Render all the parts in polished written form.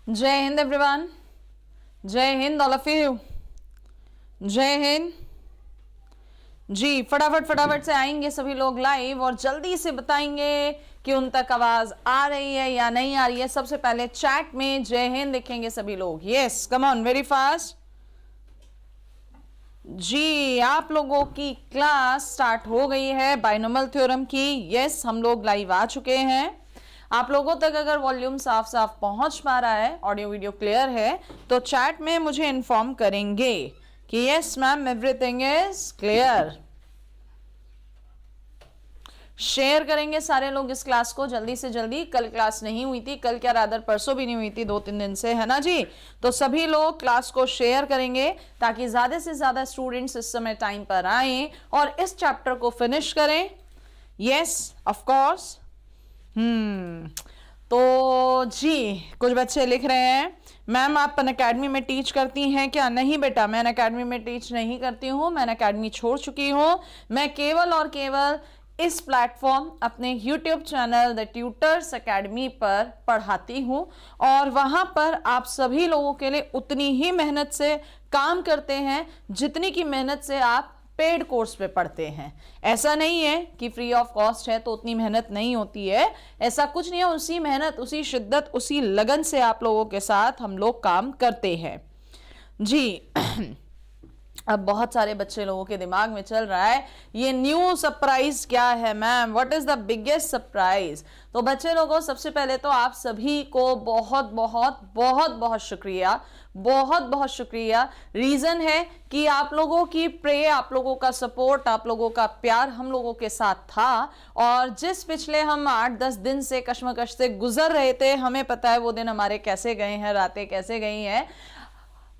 जय हिंद एवरीवन, जय Hind all of you, जय हिंद जी। फटाफट से आएंगे सभी लोग लाइव और जल्दी से बताएंगे कि उन तक आवाज आ रही है या नहीं आ रही है। सबसे पहले चैट में जय हिंद लिखेंगे सभी लोग। Yes, come on, very fast जी। आप लोगों की क्लास स्टार्ट हो गई है बाइनोमियल थ्योरम की। यस, हम लोग लाइव आ चुके हैं। आप लोगों तक अगर वॉल्यूम साफ साफ पहुंच पा रहा है, ऑडियो वीडियो क्लियर है, तो चैट में मुझे इन्फॉर्म करेंगे कि yes ma'am everything is clear. Share करेंगे सारे लोग इस क्लास को जल्दी से जल्दी। कल क्लास नहीं हुई थी, कल क्या रादर परसों भी नहीं हुई थी, 2-3 दिन से, है ना जी। तो सभी लोग क्लास को शेयर करेंगे ताकि ज्यादा से ज्यादा स्टूडेंट्स इस समय टाइम पर आए और इस चैप्टर को फिनिश करें। Yes of course. तो जी कुछ बच्चे लिख रहे हैं मैम आप अनअकैडमी में टीच करती हैं क्या? नहीं बेटा, मैं अनअकैडमी में टीच नहीं करती हूँ, मैं अनअकैडमी छोड़ चुकी हूँ। मैं केवल और केवल इस प्लेटफॉर्म अपने YouTube channel the tutors academy पर पढ़ाती हूँ और वहाँ पर आप सभी लोगों के लिए उतनी ही मेहनत से काम करते हैं जितनी की मेहनत से आप पेड कोर्स पे पढ़ते हैं। ऐसा नहीं है कि फ्री ऑफ कॉस्ट है तो उतनी मेहनत नहीं होती है, ऐसा कुछ नहीं है। उसी मेहनत, उसी शिद्दत, उसी लगन से आप लोगों के साथ हम लोग काम करते हैं जी। अब बहुत सारे बच्चे लोगों के दिमाग में चल रहा है ये न्यू सरप्राइज क्या है ma'am, what is the biggest surprise. तो बच्चे लोगों, सबसे पहले तो आप सभी को बहुत बहुत बहुत बहुत शुक्रिया, बहुत बहुत शुक्रिया। रीजन है कि आप लोगों की प्रे, आप लोगों का सपोर्ट, आप लोगों का प्यार हम लोगों के साथ था और जिस पिछले हम 8-10 दिन से कश्मकश से गुजर रहे थे, हमें पता है वो दिन हमारे कैसे गए हैं, रातें कैसे गई हैं।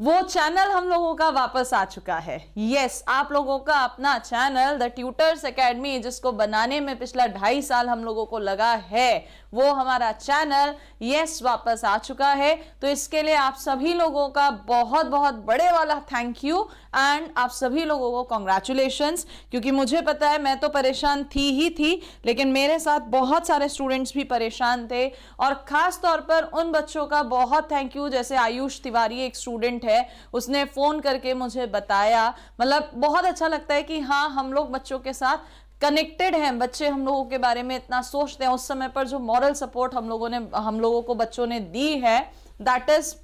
वो चैनल हम लोगों का वापस आ चुका है। यस, आप लोगों का अपना चैनल द ट्यूटर्स अकेडमी, जिसको बनाने में पिछला 2.5 साल हम लोगों को लगा है, वो हमारा चैनल यस वापस आ चुका है। तो इसके लिए आप सभी लोगों का बहुत बहुत बड़े वाला थैंक यू एंड आप सभी लोगों को कॉन्ग्रेचुलेशंस। क्योंकि मुझे पता है मैं तो परेशान थी ही थी, लेकिन मेरे साथ बहुत सारे स्टूडेंट्स भी परेशान थे और खास तौर पर उन बच्चों का बहुत थैंक यू, जैसे आयुष तिवारी एक स्टूडेंट है, उसने फोन करके मुझे बताया। मतलब बहुत अच्छा लगता है कि हाँ, हम लोग बच्चों के साथ कनेक्टेड हैं, बच्चे हम लोगों के बारे में इतना सोचते हैं। उस समय पर जो मॉरल सपोर्ट हम लोगों को बच्चों ने दी है, that is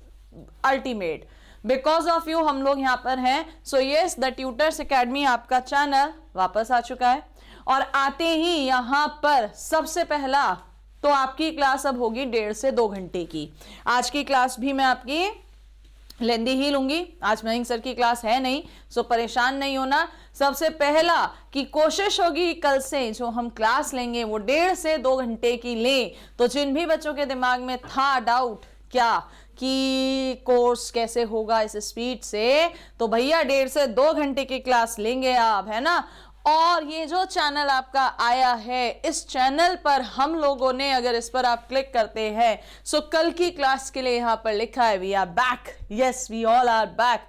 ultimate. Because of you हम लोग यहाँ पर हैं। So yes, the tutors academy आपका चैनल वापस आ चुका है और आते ही यहाँ पर सबसे पहला तो आपकी क्लास अब होगी 1.5 से 2 घंटे की। आज की क्लास भी मैं आपकी लेंदी ही लूंगी, आज मयंक सर की क्लास है नहीं, सो परेशान नहीं होना। सबसे पहला कि कोशिश होगी कल से जो हम क्लास लेंगे वो 1.5 से 2 घंटे की लें। तो जिन भी बच्चों के दिमाग में था डाउट क्या कि कोर्स कैसे होगा इस स्पीड से, तो भैया 1.5 से 2 घंटे की क्लास लेंगे आप, है ना। और ये जो चैनल आपका आया है, इस चैनल पर हम लोगों ने, अगर इस पर आप क्लिक करते हैं, सो कल की क्लास के लिए यहां पर लिखा है we are back. Yes, we all are back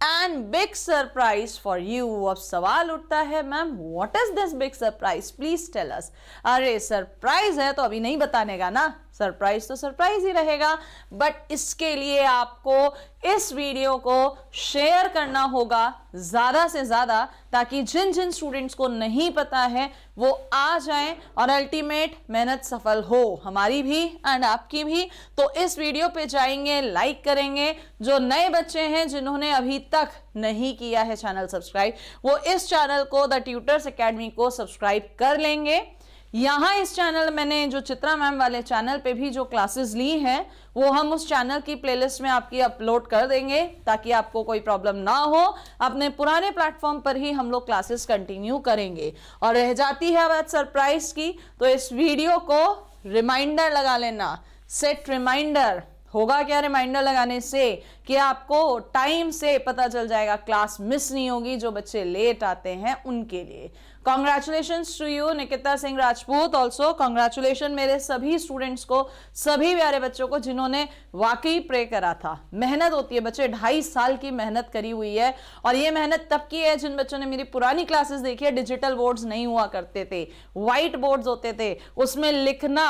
and big surprise for you. अब सवाल उठता है ma'am what is this big surprise, please tell us. अरे सरप्राइज है तो अभी नहीं बताने का ना, सरप्राइज तो सरप्राइज ही रहेगा। बट इसके लिए आपको इस वीडियो को शेयर करना होगा ज्यादा से ज्यादा, ताकि जिन जिन स्टूडेंट्स को नहीं पता है वो आ जाएं और अल्टीमेट मेहनत सफल हो, हमारी भी एंड आपकी भी। तो इस वीडियो पे जाएंगे, लाइक करेंगे। जो नए बच्चे हैं जिन्होंने अभी तक नहीं किया है चैनल सब्सक्राइब, वो इस चैनल को द ट्यूटर्स अकेडमी को सब्सक्राइब कर लेंगे। यहाँ इस चैनल मैंने जो चित्रा मैम वाले चैनल पे भी जो क्लासेस ली हैं वो हम उस चैनल की प्लेलिस्ट में आपकी अपलोड कर देंगे ताकि आपको कोई प्रॉब्लम ना हो। अपने पुराने प्लेटफॉर्म पर ही हम लोग क्लासेस कंटिन्यू करेंगे। और रह जाती है बात सरप्राइज की, तो इस वीडियो को रिमाइंडर लगा लेना, सेट रिमाइंडर। होगा क्या रिमाइंडर लगाने से कि आपको टाइम से पता चल जाएगा, क्लास मिस नहीं होगी। जो बच्चे लेट आते हैं उनके लिए congratulations to you Nikita Singh Rajput. Also congratulation मेरे सभी स्टूडेंट्स को, सभी प्यारे बच्चों को जिन्होंने वाकई प्रे करा था। मेहनत होती है बच्चे, 2.5 साल की मेहनत करी हुई है और ये मेहनत तब की है जिन बच्चों ने मेरी पुरानी क्लासेस देखी है। डिजिटल बोर्ड्स नहीं हुआ करते थे, व्हाइट बोर्ड्स होते थे, उसमें लिखना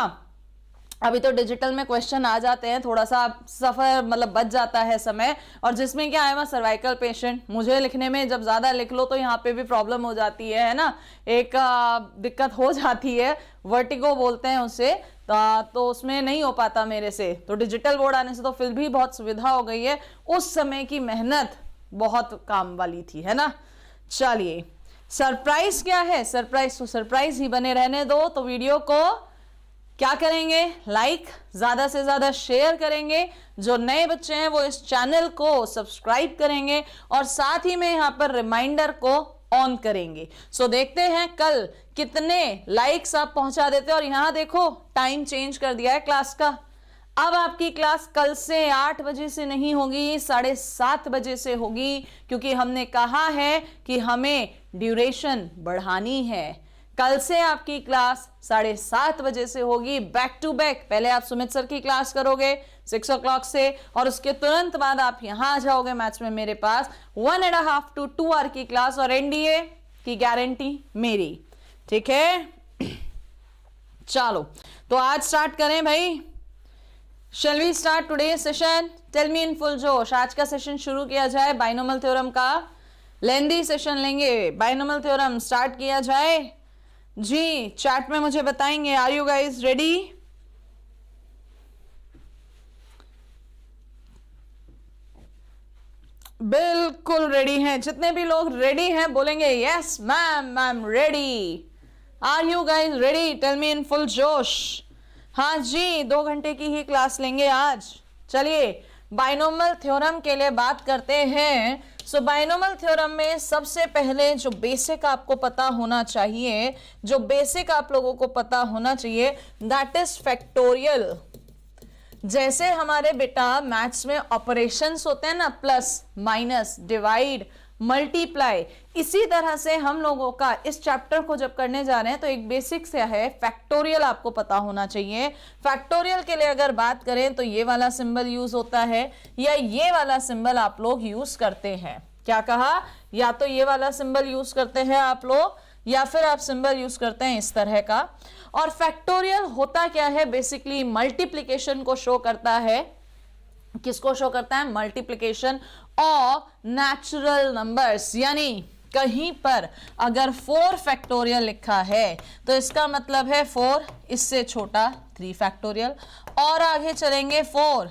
अभी तो डिजिटल में क्वेश्चन आ जाते हैं, थोड़ा सा सफर मतलब बच जाता है समय, और जिसमें क्या है वह सर्वाइकल पेशेंट, मुझे लिखने में जब ज्यादा लिख लो तो यहाँ पे भी प्रॉब्लम हो जाती है ना, एक दिक्कत हो जाती है, वर्टिगो बोलते हैं उसे, तो उसमें नहीं हो पाता मेरे से। तो डिजिटल बोर्ड आने से तो फिर भी बहुत सुविधा हो गई है, उस समय की मेहनत बहुत काम वाली थी, है ना। चलिए सरप्राइज क्या है, सरप्राइज तो सरप्राइज ही बने रहने दो। तो वीडियो को क्या करेंगे, लाइक, ज्यादा से ज्यादा शेयर करेंगे, जो नए बच्चे हैं वो इस चैनल को सब्सक्राइब करेंगे, और साथ ही में यहाँ पर रिमाइंडर को ऑन करेंगे। सो देखते हैं कल कितने लाइक्स आप पहुंचा देते हैं। और यहाँ देखो टाइम चेंज कर दिया है क्लास का, अब आपकी क्लास कल से 8 बजे से नहीं होगी, 7:30 बजे से होगी, क्योंकि हमने कहा है कि हमें ड्यूरेशन बढ़ानी है। कल से आपकी क्लास 7:30 बजे से होगी, बैक टू बैक। पहले आप सुमित सर की क्लास करोगे 6 o'clock से, और उसके तुरंत बाद आप यहां आ जाओगे मैथ्स में मेरे पास 1.5 to 2 hour की क्लास, और एनडीए की गारंटी मेरी, ठीक है। चलो तो आज स्टार्ट करें भाई, shall we start today session, tell me in full जोश। आज का सेशन शुरू किया जाए बाइनोमियल थ्योरम का, लेंदी सेशन लेंगे, बाइनोमियल थ्योरम स्टार्ट किया जाए जी। चैट में मुझे बताएंगे, आर यू गाइज रेडी? बिल्कुल रेडी हैं, जितने भी लोग रेडी हैं बोलेंगे yes ma'am, I am ready. Are you guys ready? Tell me in full जोश। हाँ जी, 2 घंटे की ही क्लास लेंगे आज। चलिए बाइनोमियल थ्योरम के लिए बात करते हैं। सो बाइनोमियल थ्योरम में सबसे पहले जो बेसिक आपको पता होना चाहिए, जो बेसिक आप लोगों को पता होना चाहिए, दैट इज फैक्टोरियल। जैसे हमारे बेटा मैथ्स में ऑपरेशंस होते हैं ना, प्लस माइनस डिवाइड मल्टीप्लाई, इसी तरह से हम लोगों का इस चैप्टर को जब करने जा रहे हैं तो एक बेसिक से है फैक्टोरियल आपको पता होना चाहिए। फैक्टोरियल के लिए अगर बात करें तो ये वाला सिंबल यूज होता है, या ये वाला सिंबल आप लोग यूज करते हैं। क्या कहा? या तो ये वाला सिंबल यूज करते हैं आप लोग, या फिर आप सिंबल यूज करते हैं इस तरह का। और फैक्टोरियल होता क्या है, बेसिकली मल्टीप्लिकेशन को शो करता है। किसको शो करता है? Multiplication of natural numbers. यानी कहीं पर अगर 4 फैक्टोरियल लिखा है तो इसका मतलब है 4 इससे छोटा 3 फैक्टोरियल, और आगे चलेंगे 4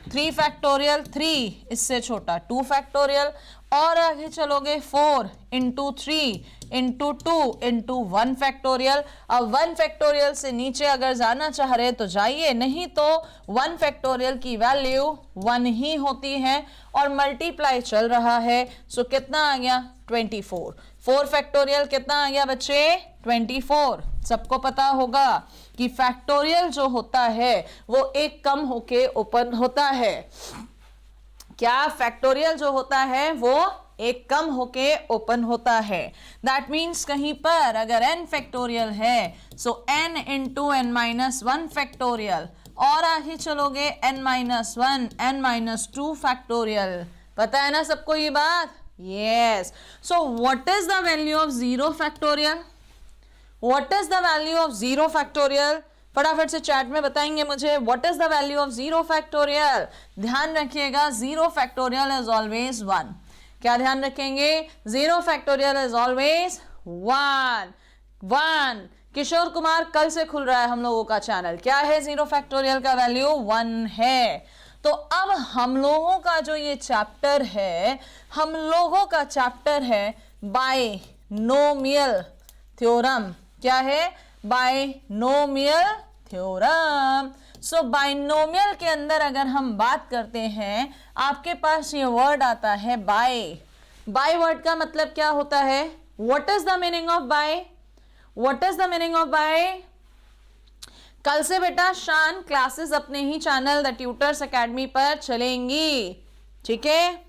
3 फैक्टोरियल 3 इससे छोटा 2 फैक्टोरियल, और आगे चलोगे 4 into 3 into 2 into 1 फैक्टोरियल। अब 1 फैक्टोरियल से नीचे अगर जाना चाह रहे तो जाइए, नहीं तो 1 फैक्टोरियल की वैल्यू 1 ही होती है, और मल्टीप्लाई चल रहा है। सो कितना आ गया? 24। 4 फैक्टोरियल कितना आ गया बच्चे? 24। सबको पता होगा कि फैक्टोरियल जो होता है वो एक कम होके ओपन होता है। क्या? फैक्टोरियल जो होता है वो एक कम होके ओपन होता है। दैट मीन्स कहीं पर अगर n फैक्टोरियल है सो n into n-1 फैक्टोरियल, और आगे चलोगे n-1 n-2 फैक्टोरियल। पता है ना सबको ये बात? Yes. So what is the value of 0 factorial? What is the value of 0 factorial? फटाफट से चैट में बताएंगे मुझे, what is the value of 0 factorial? ध्यान रखिएगा 0 फैक्टोरियल इज ऑलवेज 1। क्या ध्यान रखेंगे? 0 factorial is always 1। Kishore Kumar, कल से खुल रहा है हम लोगों का चैनल। क्या है 0 फैक्टोरियल का वैल्यू? 1 है। तो अब हम लोगों का जो ये चैप्टर है, हम लोगों का चैप्टर है बाइनोमियल थ्योरम। क्या है? Binomial theorem. सो बाइनोमियल के अंदर अगर हम बात करते हैं, आपके पास ये वर्ड आता है बाय। बाय वर्ड का मतलब क्या होता है? What is the meaning of by? What is the meaning of by? कल से बेटा शान क्लासेस अपने ही चैनल द ट्यूटर्स एकेडमी पर चलेंगी, ठीक है।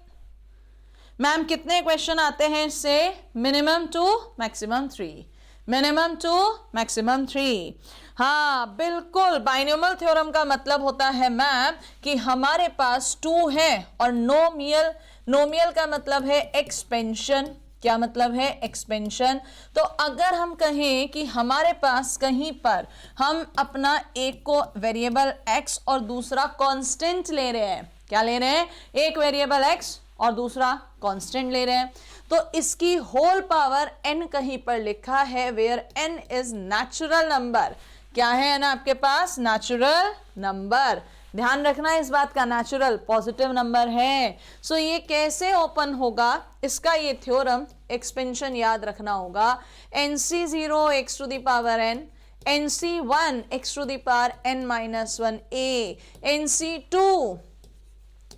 मैम कितने क्वेश्चन आते हैं इससे? Minimum 2 maximum 3, minimum 2 maximum 3। हाँ बिल्कुल, बाइनोमियल थ्योरम का मतलब होता है मैम कि हमारे पास 2 है, और नोमियल, नोमियल का मतलब है एक्सपेंशन, क्या मतलब है? एक्सपेंशन। तो अगर हम कहें कि हमारे पास कहीं पर हम अपना एक को वेरिएबल x और दूसरा कांस्टेंट ले रहे हैं, क्या ले रहे हैं? एक वेरिएबल x और दूसरा कांस्टेंट ले रहे हैं, तो इसकी होल पावर n कहीं पर लिखा है, where n is natural number. क्या है ना आपके पास? Natural number. ध्यान रखना इस बात का, नेचुरल पॉजिटिव नंबर है। सो ये कैसे ओपन होगा, इसका ये थ्योरम एक्सपेंशन याद रखना होगा। NC0 x to the power n, NC1 x to the power n minus 1a, NC2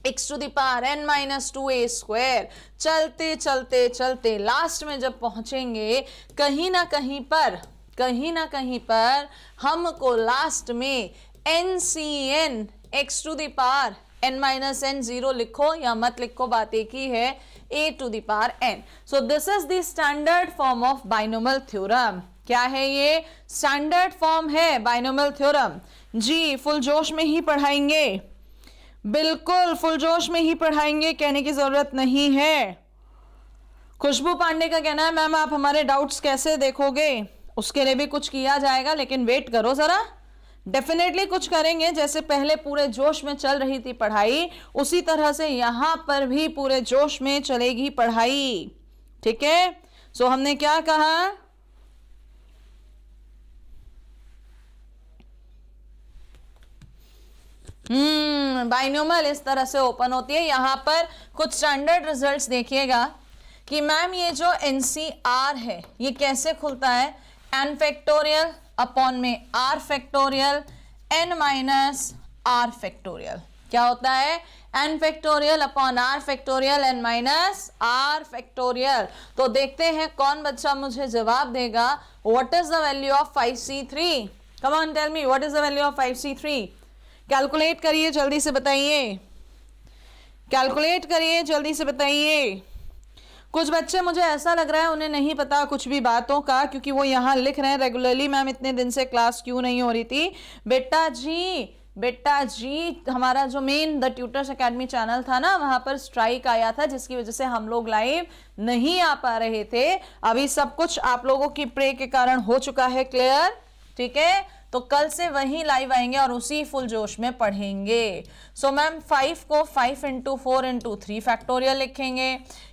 x to the power n minus 2a square. चलते चलते चलते लास्ट में जब पहुंचेंगे कहीं ना कहीं पर हमको लास्ट में NCN x to the power n minus n, 0 लिखो या मत लिखो, बात एक ही है, a to the power n। So this is the standard form of binomial theorem. क्या है ये? स्टैंडर्ड फॉर्म है बाइनोमियल थ्योरम। जी फुल जोश में ही पढ़ाएंगे, बिल्कुल फुल जोश में ही पढ़ाएंगे, कहने की जरूरत नहीं है। खुशबू पांडे का कहना है मैम आप हमारे डाउट्स कैसे देखोगे? उसके लिए भी कुछ किया जाएगा, लेकिन वेट करो जरा, डेफिनेटली कुछ करेंगे। जैसे पहले पूरे जोश में चल रही थी पढ़ाई, उसी तरह से यहां पर भी पूरे जोश में चलेगी पढ़ाई, ठीक है? सो हमने क्या कहा? बाइनोमियल इस तरह से ओपन होती है। यहां पर कुछ स्टैंडर्ड रिजल्ट्स देखिएगा कि मैम ये जो NCR है ये कैसे खुलता है? n फैक्टोरियल अपॉन में r factorial n minus r factorial. क्या होता है? n factorial upon r factorial n minus r factorial. तो देखते हैं कौन बच्चा मुझे जवाब देगा। What is the value of 5c3? Come on tell me, what is the value of 5c3? Calculate करिए, जल्दी से बताइए, कैलकुलेट करिए, जल्दी से बताइए। कुछ बच्चे मुझे ऐसा लग रहा है उन्हें नहीं पता कुछ भी बातों का, क्योंकि वो यहाँ लिख रहे हैं रेगुलरली मैम इतने दिन से क्लास क्यों नहीं हो रही थी। बेटा जी हमारा जो main the tutors academy channel था ना, वहां पर स्ट्राइक आया था जिसकी वजह से हम लोग लाइव नहीं आ पा रहे थे। अभी सब कुछ आप लोगों की प्रे के कारण हो चुका है क्लियर, ठीक है? तो कल से वही लाइव आएंगे और उसी फुल जोश में पढ़ेंगे। सो मैम 5 को 5 इंटू 4 इंटू 3 फैक्टोरियल लिखेंगे।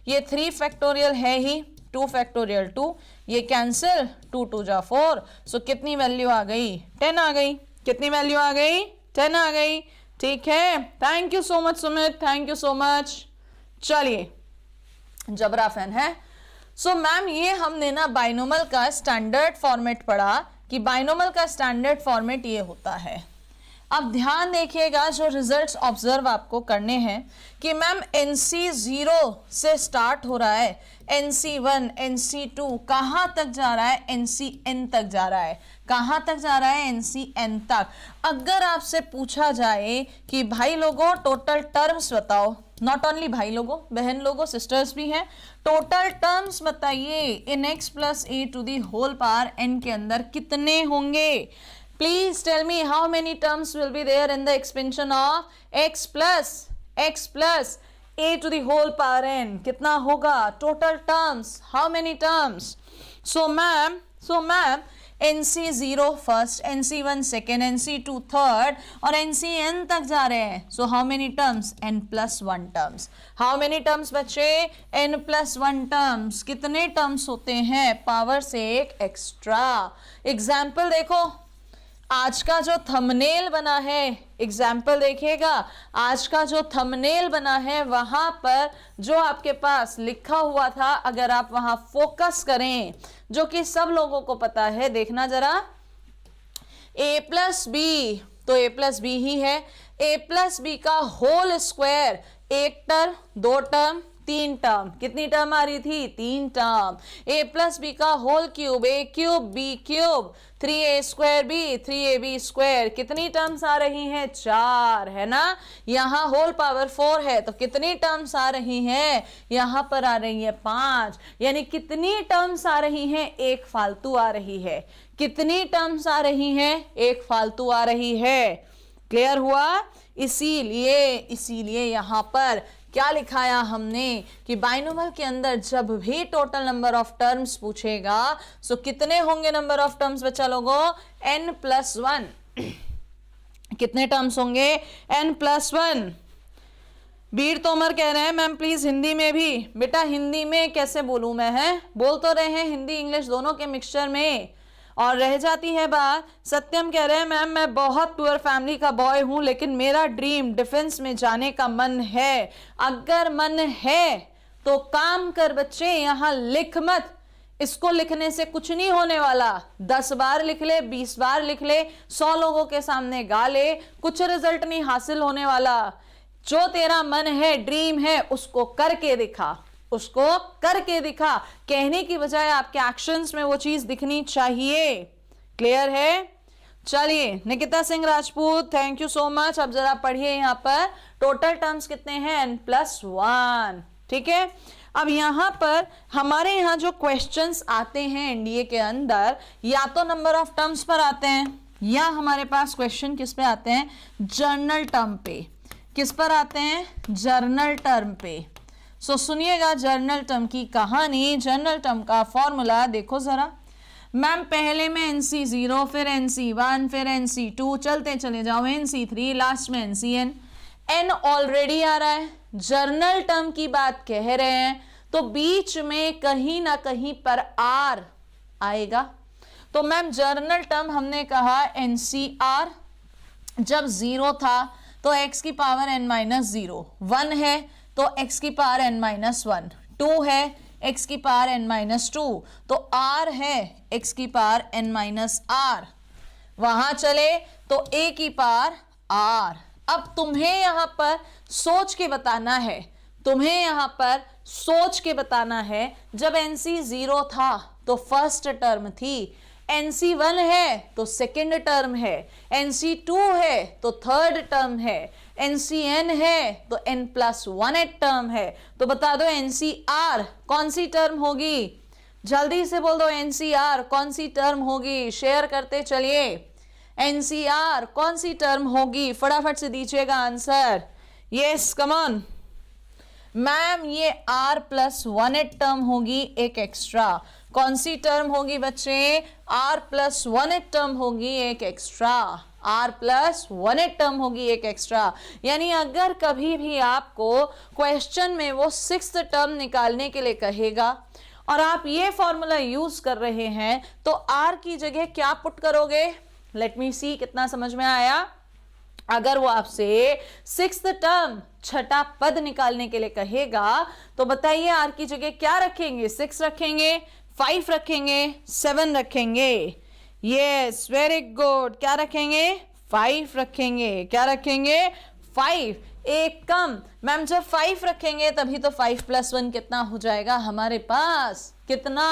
ये 3 फैक्टोरियल है ही, 2 फैक्टोरियल 2, ये कैंसिल, 2 2 जा 4। सो कितनी वैल्यू आ गई? 10 आ गई। कितनी वैल्यू आ गई? 10 आ गई, ठीक है? Thank you so much Sumit, thank you so much. चलिए जबरा फैन है। सो मैम ये हमने ना बाइनोमियल का स्टैंडर्ड फॉर्मेट पढ़ा कि बाइनोमियल का स्टैंडर्ड फॉर्मेट ये होता है। अब ध्यान देखिएगा जो रिजल्ट्स ऑब्जर्व आपको करने हैं कि मैम NC0 से स्टार्ट हो रहा है, NC1 NC2 कहाँ तक जा रहा है? NCN तक जा रहा है। कहाँ तक जा रहा है? NCN तक। अगर आपसे पूछा जाए कि भाई लोगों टोटल टर्म्स बताओ, नॉट ओनली भाई लोगों, बहन लोगों, सिस्टर्स भी हैं, टोटल टर्म्स बताइए in x plus a to the whole power n के अंदर कितने होंगे? Please tell me how many terms will be there in the expansion of x plus a to the whole power n। कितना होगा total terms? How many terms? So ma'am NC0 first, NC1 second, NC2 third और NCN तक जा रहे हैं। So how many terms? n+1 terms. How many terms बच्चे? n+1 terms. कितने terms होते हैं? पावर से एक एक्स्ट्रा। एग्जाम्पल देखो, आज का जो थंबनेल बना है, एग्जाम्पल देखिएगा, आज का जो थंबनेल बना है वहां पर जो आपके पास लिखा हुआ था, अगर आप वहां फोकस करें, जो कि सब लोगों को पता है, देखना जरा, a+b, तो a+b ही है। a+b का होल स्क्वायर, एक टर्म, दो टर्म, तीन टर्म। कितनी टर्म आ रही थी? 3 टर्म। a+b का whole cube, a cube b cube, 3a square b, 3ab square. कितनी टर्म्स आ रही हैं? 4, है ना? यहाँ होल पावर 4 है तो कितनी टर्म्स आ रही हैं? यहाँ पर आ रही है 5। यानी कितनी टर्म्स आ रही हैं? एक फालतू आ रही है। कितनी टर्म्स आ रही हैं? एक फालतू आ रही है। क्लियर हुआ? इसीलिए यहाँ पर क्या लिखाया हमने कि बाइनोमियल के अंदर जब भी टोटल नंबर ऑफ टर्म्स पूछेगा सो कितने होंगे नंबर ऑफ टर्म्स बच्चा लोगों, n+1। कितने टर्म्स होंगे, n+1। बीर तोमर कह रहे हैं मैम प्लीज हिंदी में भी। बेटा हिंदी में कैसे बोलूं मैं, है बोल तो रहे हैं हिंदी इंग्लिश दोनों के मिक्सचर में, और रह जाती है बात। सत्यम कह रहे हैं मैम मैं बहुत पुअर फैमिली का बॉय हूं लेकिन मेरा ड्रीम डिफेंस में जाने का मन है। अगर मन है तो काम कर बच्चे, यहां लिख मत। इसको लिखने से कुछ नहीं होने वाला, 10 बार लिख ले, 20 बार लिख ले, 100 लोगों के सामने गा ले, कुछ रिजल्ट नहीं हासिल होने वाला। जो तेरा मन है, ड्रीम है, उसको करके दिखा, उसको करके दिखा। कहने की बजाय आपके एक्शंस में वो चीज दिखनी चाहिए। क्लियर है? चलिए Nikita Singh Rajput, thank you so much. अब जरा पढ़िए यहाँ पर टोटल टर्म्स कितने हैं, n+1। ठीक है, अब यहां पर हमारे यहाँ जो क्वेश्चंस आते हैं एनडीए के अंदर, या तो नंबर ऑफ टर्म्स पर आते हैं या हमारे पास क्वेश्चन किस पे आते हैं, जर्नल टर्म पे। किस पर आते हैं, जर्नल टर्म पे। सो सुनिएगा जर्नल टर्म की कहानी। जर्नल टर्म का फॉर्मूला देखो जरा। मैम पहले में NC0, फिर NC1, फिर NC2, चलते चले जाओ NC3, लास्ट में NCN। N ऑलरेडी आ रहा है, जर्नल टर्म की बात कह रहे हैं तो बीच में कहीं ना कहीं पर R आएगा। तो मैम जर्नल टर्म हमने कहा NCR, जब 0 था तो x की पावर n-0, 1 है तो x की पावर n-1, 2 है x की पावर n-2, तो r है x की पावर n-r। वहां चले तो a की पावर r। अब तुम्हें यहां पर सोच के बताना है, तुम्हें यहां पर सोच के बताना है। जब NC0 था तो फर्स्ट टर्म थी, NC1 है तो सेकेंड टर्म है, NC2 है तो थर्ड टर्म है, NCN है तो n+1 टर्म है। तो बता दो NCR कौन सी टर्म होगी, जल्दी से बोल दो NCR कौन सी टर्म होगी, शेयर करते चलिए। NCR कौन सी टर्म होगी, फटाफट से दीजिएगा answer. Yes come on ma'am, ये R+1 टर्म होगी एक एक्स्ट्रा। कौन सी टर्म होगी बच्चे, R+1 टर्म होगी एक एक्स्ट्रा, R+1 टर्म होगी एक एक्स्ट्रा। यानी अगर कभी भी आपको क्वेश्चन में वो 6th टर्म निकालने के लिए कहेगा और आप ये फॉर्मूला यूज कर रहे हैं तो R की जगह क्या पुट करोगे, लेट मी सी कितना समझ में आया। अगर वो आपसे 6th टर्म छठा पद निकालने के लिए कहेगा तो बताइए R की जगह क्या रखेंगे, 6 रखेंगे, 5 रखेंगे, 7 रखेंगे। यस वेरी गुड, क्या रखेंगे, 5 रखेंगे। क्या रखेंगे, 5, एक कम। मैम जब 5 रखेंगे तभी तो 5+1 कितना हो जाएगा हमारे पास, कितना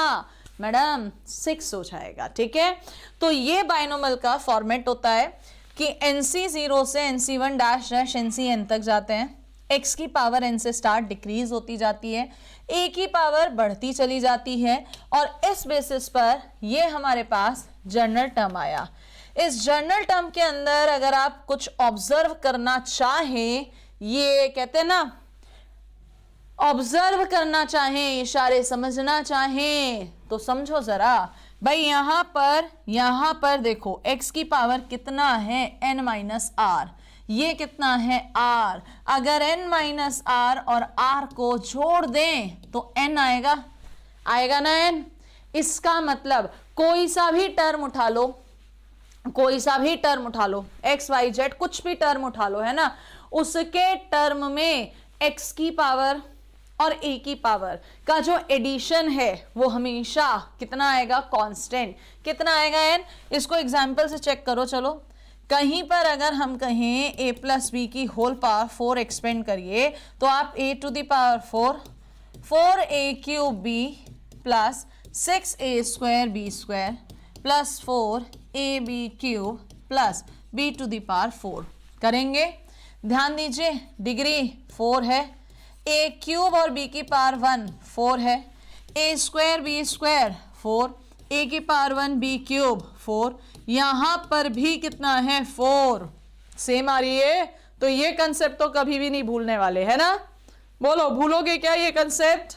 मैडम, 6 हो जाएगा। ठीक है, तो ये बाइनोमियल का फॉर्मेट होता है कि NC0 से NC1 डैश डैश NCN तक जाते हैं, x की पावर n से स्टार्ट डिक्रीज होती जाती है, a की पावर बढ़ती चली जाती है, और इस बेसिस पर ये हमारे पास जर्नल टर्म आया। इस जर्नल टर्म के अंदर अगर आप कुछ ऑब्जर्व करना चाहें, ये कहते हैं ना ऑब्जर्व करना चाहें, इशारे समझना चाहें, तो समझो जरा भाई। यहां पर देखो x की पावर कितना है, n-r, ये कितना है r। अगर n-r और r को जोड़ दें तो n आएगा, आएगा ना n। इसका मतलब कोई सा भी टर्म उठा लो, कोई सा भी टर्म उठा लो, x y z कुछ भी टर्म उठा लो, है ना, उसके टर्म में x की पावर और a की पावर का जो एडिशन है वो हमेशा कितना आएगा, कांस्टेंट। कितना आएगा n, इसको एग्जांपल से चेक करो। चलो कहीं पर अगर हम कहें a+b की होल पावर 4 एक्सपेंड करिए तो आप a⁴ 4a³ plus 6a² plus 4ab³ plus b⁴ करेंगे। ध्यान दीजिए डिग्री 4 है, a³ और b की पावर 1 4 है, a² b² 4, a की पावर 1 b³ 4, यहां पर भी कितना है 4, सेम आ रही है। तो ये कंसेप्ट तो कभी भी नहीं भूलने वाले, है ना। बोलो, भूलोगे क्या ये कंसेप्ट?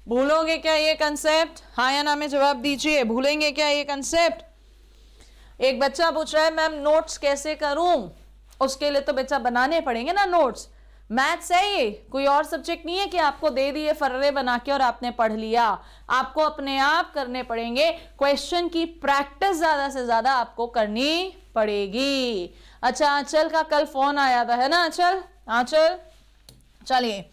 भूलोगे क्या ये कंसेप्ट? हाँ या ना में जवाब दीजिए, भूलेंगे क्या ये कंसेप्ट? एक बच्चा पूछ रहा है मैम नोट्स कैसे करूं? उसके लिए तो बच्चा बनाने पड़ेंगे ना नोट्स। मैथ्स है ये, कोई और सब्जेक्ट नहीं है कि आपको दे दिए फर्रे बना के और आपने पढ़ लिया। आपको अपने आप करने पड़ेंगे, क्वेश्चन की प्रैक्टिस ज्यादा से ज्यादा आपको करनी पड़ेगी। अच्छा, आंचल का कल फोन आया था, है ना आंचल? आंचल, चलिए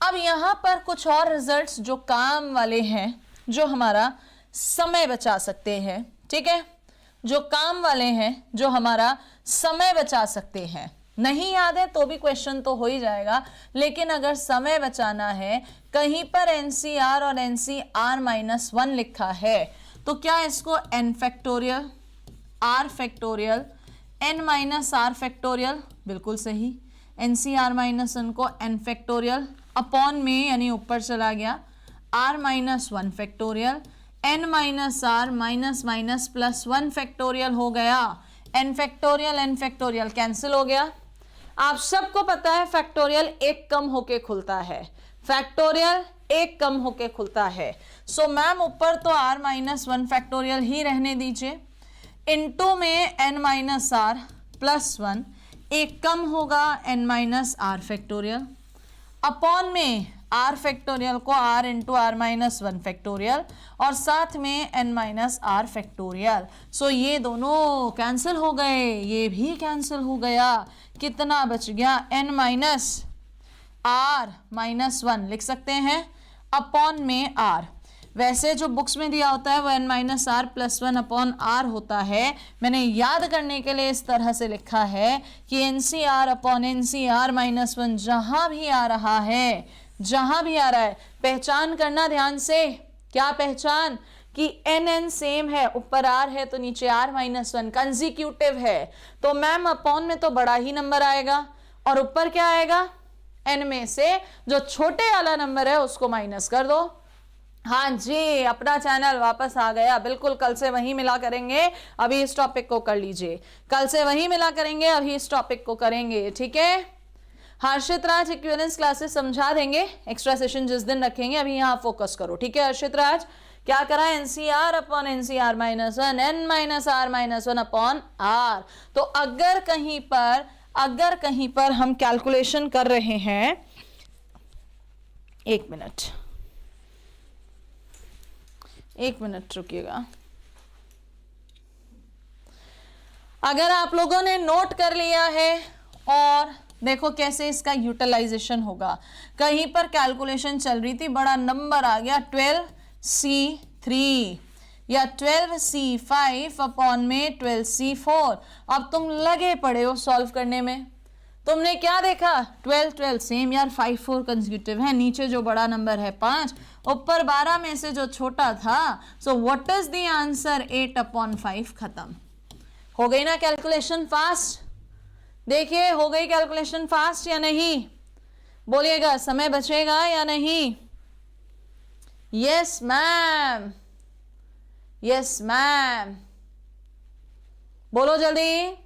अब यहां पर कुछ और रिजल्ट्स जो काम वाले हैं, जो हमारा समय बचा सकते हैं, ठीक है, जो काम वाले हैं, जो हमारा समय बचा सकते हैं। नहीं याद है तो भी क्वेश्चन तो हो ही जाएगा, लेकिन अगर समय बचाना है, कहीं पर NCR और NCR-1 लिखा है तो क्या इसको n factorial, r factorial, n-r factorial, बिल्कुल सही, NCR-1 को n फैक्टोरियल अपॉन में यानी ऊपर चला गया r-1 factorial, n-r minus minus plus 1 factorial हो गया, n फैक्टोरियल कैंसिल हो गया। आप सबको पता है फैक्टोरियल एक कम होके खुलता है, फैक्टोरियल एक कम होके खुलता है। सो मैम ऊपर तो r-1 फैक्टोरियल ही रहने दीजिए, इनटू में n-r प्लस 1, एक कम होगा n-r फैक्टोरियल, अपॉन में r फैक्टोरियल को r इंटू r-1 फैक्टोरियल और साथ में n-r फैक्टोरियल। सो ये दोनों कैंसिल हो गए, ये भी कैंसिल हो गया। कितना बच गया? n-r-1 लिख सकते हैं अपॉन में r। वैसे जो बुक्स में दिया होता है वो n-r प्लस 1 अपॉन r होता है। मैंने याद करने के लिए इस तरह से लिखा है कि NCR अपॉन NCR-1 जहां भी आ रहा है, जहां भी आ रहा है, पहचान करना ध्यान से। क्या पहचान? कि n सेम है, ऊपर r है तो नीचे r-1 कंजिक्यूटिव है, तो मैम अपॉन में तो बड़ा ही नंबर आएगा और ऊपर क्या आएगा? n में से जो छोटे वाला नंबर है उसको माइनस कर दो। हाँ जी, अपना चैनल वापस आ गया, बिल्कुल कल से वही मिला करेंगे, अभी इस टॉपिक को कर लीजिए। कल से वही मिला करेंगे, अभी इस टॉपिक को करेंगे, ठीक है। हर्षित राज इक्विवेलेंस क्लासेस समझा देंगे, एक्स्ट्रा सेशन जिस दिन रखेंगे, अभी यहाँ फोकस करो, ठीक है। हर्षित राज क्या करा? NCR upon NCR-1, n-r-1 upon r। तो अगर कहीं पर हम कैलकुलेशन कर रहे हैं, एक मिनट रुकिएगा, अगर आप लोगों ने नोट कर लिया है और देखो कैसे इसका यूटिलाइजेशन होगा। कहीं पर कैलकुलेशन चल रही थी, बड़ा नंबर आ गया 12C3 या 12C5 अपॉन में 12C4। अब तुम लगे पड़े हो सॉल्व करने में। तुमने क्या देखा? 12 सेम यार, 5 4 कंसेक्यूटिव है, नीचे जो बड़ा नंबर है 5, ऊपर 12 में से जो छोटा था। सो व्हाट इज द आंसर? 8/5। खत्म हो गई ना कैलकुलेशन फास्ट? देखिए हो गई कैलकुलेशन फास्ट या नहीं? बोलिएगा, समय बचेगा या नहीं? यस मैम, यस मैम, बोलो जल्दी।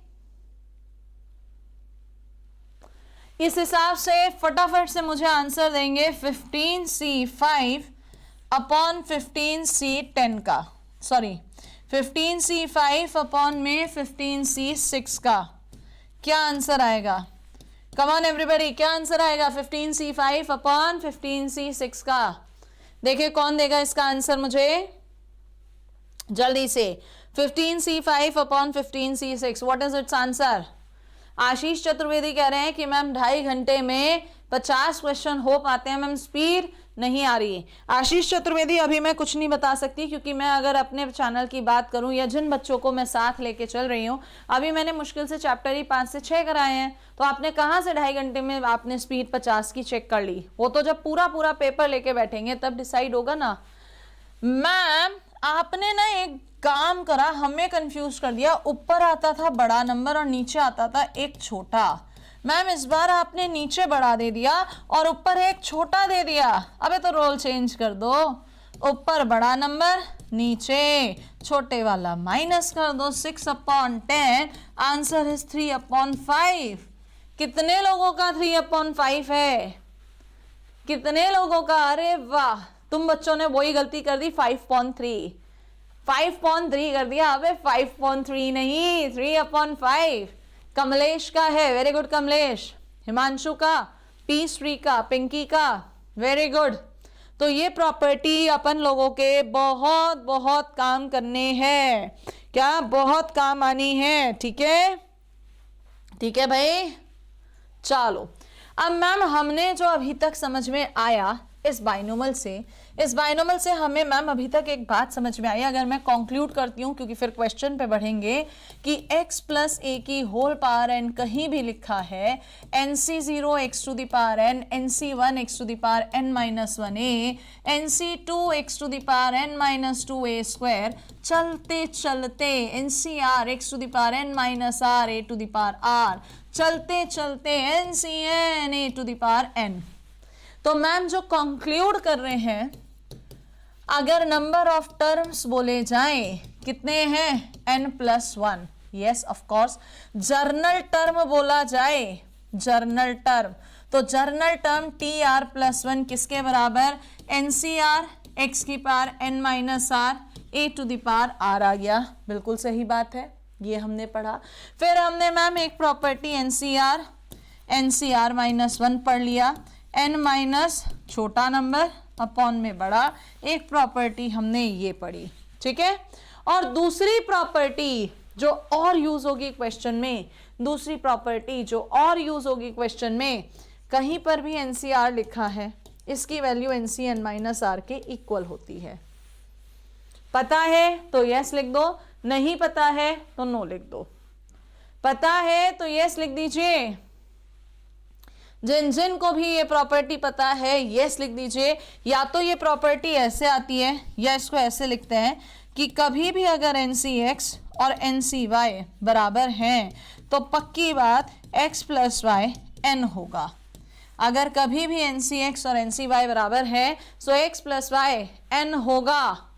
इस हिसाब से फटाफट से मुझे आंसर देंगे 15C5 अपॉन 15C10 का, सॉरी 15C5 अपॉन में 15C6 का। क्या आंसर आएगा? कम ऑन एवरीबॉडी, क्या आंसर आएगा 15C5 अपॉन 15C6 का? देखिए कौन देगा इसका आंसर मुझे जल्दी से। 15C5 upon 15C6, what is its answer? Ashish Chaturvedi कह रहे हैं कि मैम 2.5 घंटे में 50 क्वेश्चन हो पाते हैं, मैम स्पीड नहीं आ रही है। आशीष चतुर्वेदी अभी मैं कुछ नहीं बता सकती, क्योंकि मैं अगर अपने चैनल की बात करूं या जिन बच्चों को मैं साथ लेके चल रही हूं, अभी मैंने मुश्किल से चैप्टर ही 5 से 6 कराए हैं, तो आपने कहाँ से 2.5 घंटे में आपने स्पीड 50 की चेक कर ली? वो तो जब पूरा पेपर लेके बैठेंगे तब डिसाइड होगा ना। मैम आपने ना एक काम करा, हमें कंफ्यूज कर दिया, ऊपर आता था बड़ा नंबर और नीचे आता था एक छोटा। मैम इस बार आपने नीचे बड़ा दे दिया और ऊपर एक छोटा दे दिया। अबे तो रोल चेंज कर दो, ऊपर बड़ा नंबर नीचे छोटे वाला माइनस कर दो। 6/10 आंसर इज 3/5। कितने लोगों का 3/5 है? कितने लोगों का? अरे वाह, तुम बच्चों ने वही गलती कर दी, 5.3 कर दिया। अबे 5.3 नहीं, 3/5। कमलेश का है, वेरी गुड कमलेश। हिमांशु का, पी श्री का, पिंकी का, वेरी गुड। तो ये प्रॉपर्टी अपन लोगों के बहुत बहुत काम करने हैं, क्या बहुत काम आनी है। ठीक है, ठीक है भाई। चलो अब मैम हमने जो अभी तक समझ में आया इस बाइनोमल से हमें मैम अभी तक एक बात समझ में आई। अगर मैं कंक्लूड करती हूँ, क्योंकि फिर क्वेश्चन पे बढ़ेंगे, कि x प्लस ए की होल पावर n कहीं भी लिखा है, nc0 x to the power n, nc1 x to the power n minus 1a, nc2 x to the power n minus 2a square, चलते चलते ncr x to the power n minus r a to the power r, चलते चलते ncn a to the power n। तो ma'am जो conclude कर रहे हैं, अगर नंबर ऑफ टर्म्स बोले जाएं कितने हैं? n+1। Yes of course. General term बोला जाए, जर्नल टर्म, तो जर्नल टर्म tr+1 किसके बराबर? ncr x की power n minus r a to the power r आ गया। बिल्कुल सही बात है, ये हमने पढ़ा। फिर हमने मैम एक प्रॉपर्टी ncr-1 पढ़ लिया, n माइनस छोटा नंबर अपॉन में बड़ा, एक प्रॉपर्टी हमने ये पढ़ी। ठीक है, और दूसरी प्रॉपर्टी जो और यूज होगी क्वेश्चन में, दूसरी प्रॉपर्टी जो और यूज होगी क्वेश्चन में, कहीं पर भी NCR लिखा है, इसकी वैल्यू NCn माइनस आर के इक्वल होती है। पता है तो यस लिख दो, नहीं पता है तो नो लिख दो। पता है तो यस लिख दीजिए, जिन जिन को भी ये प्रॉपर्टी पता है यस लिख दीजिए। या तो ये प्रॉपर्टी ऐसे आती है, या इसको ऐसे लिखते हैं कि कभी भी अगर NCX और NCY बराबर हैं तो पक्की बात x प्लस वाई n होगा। अगर कभी भी NCX और NCY बराबर है तो x प्लस वाई n होगा।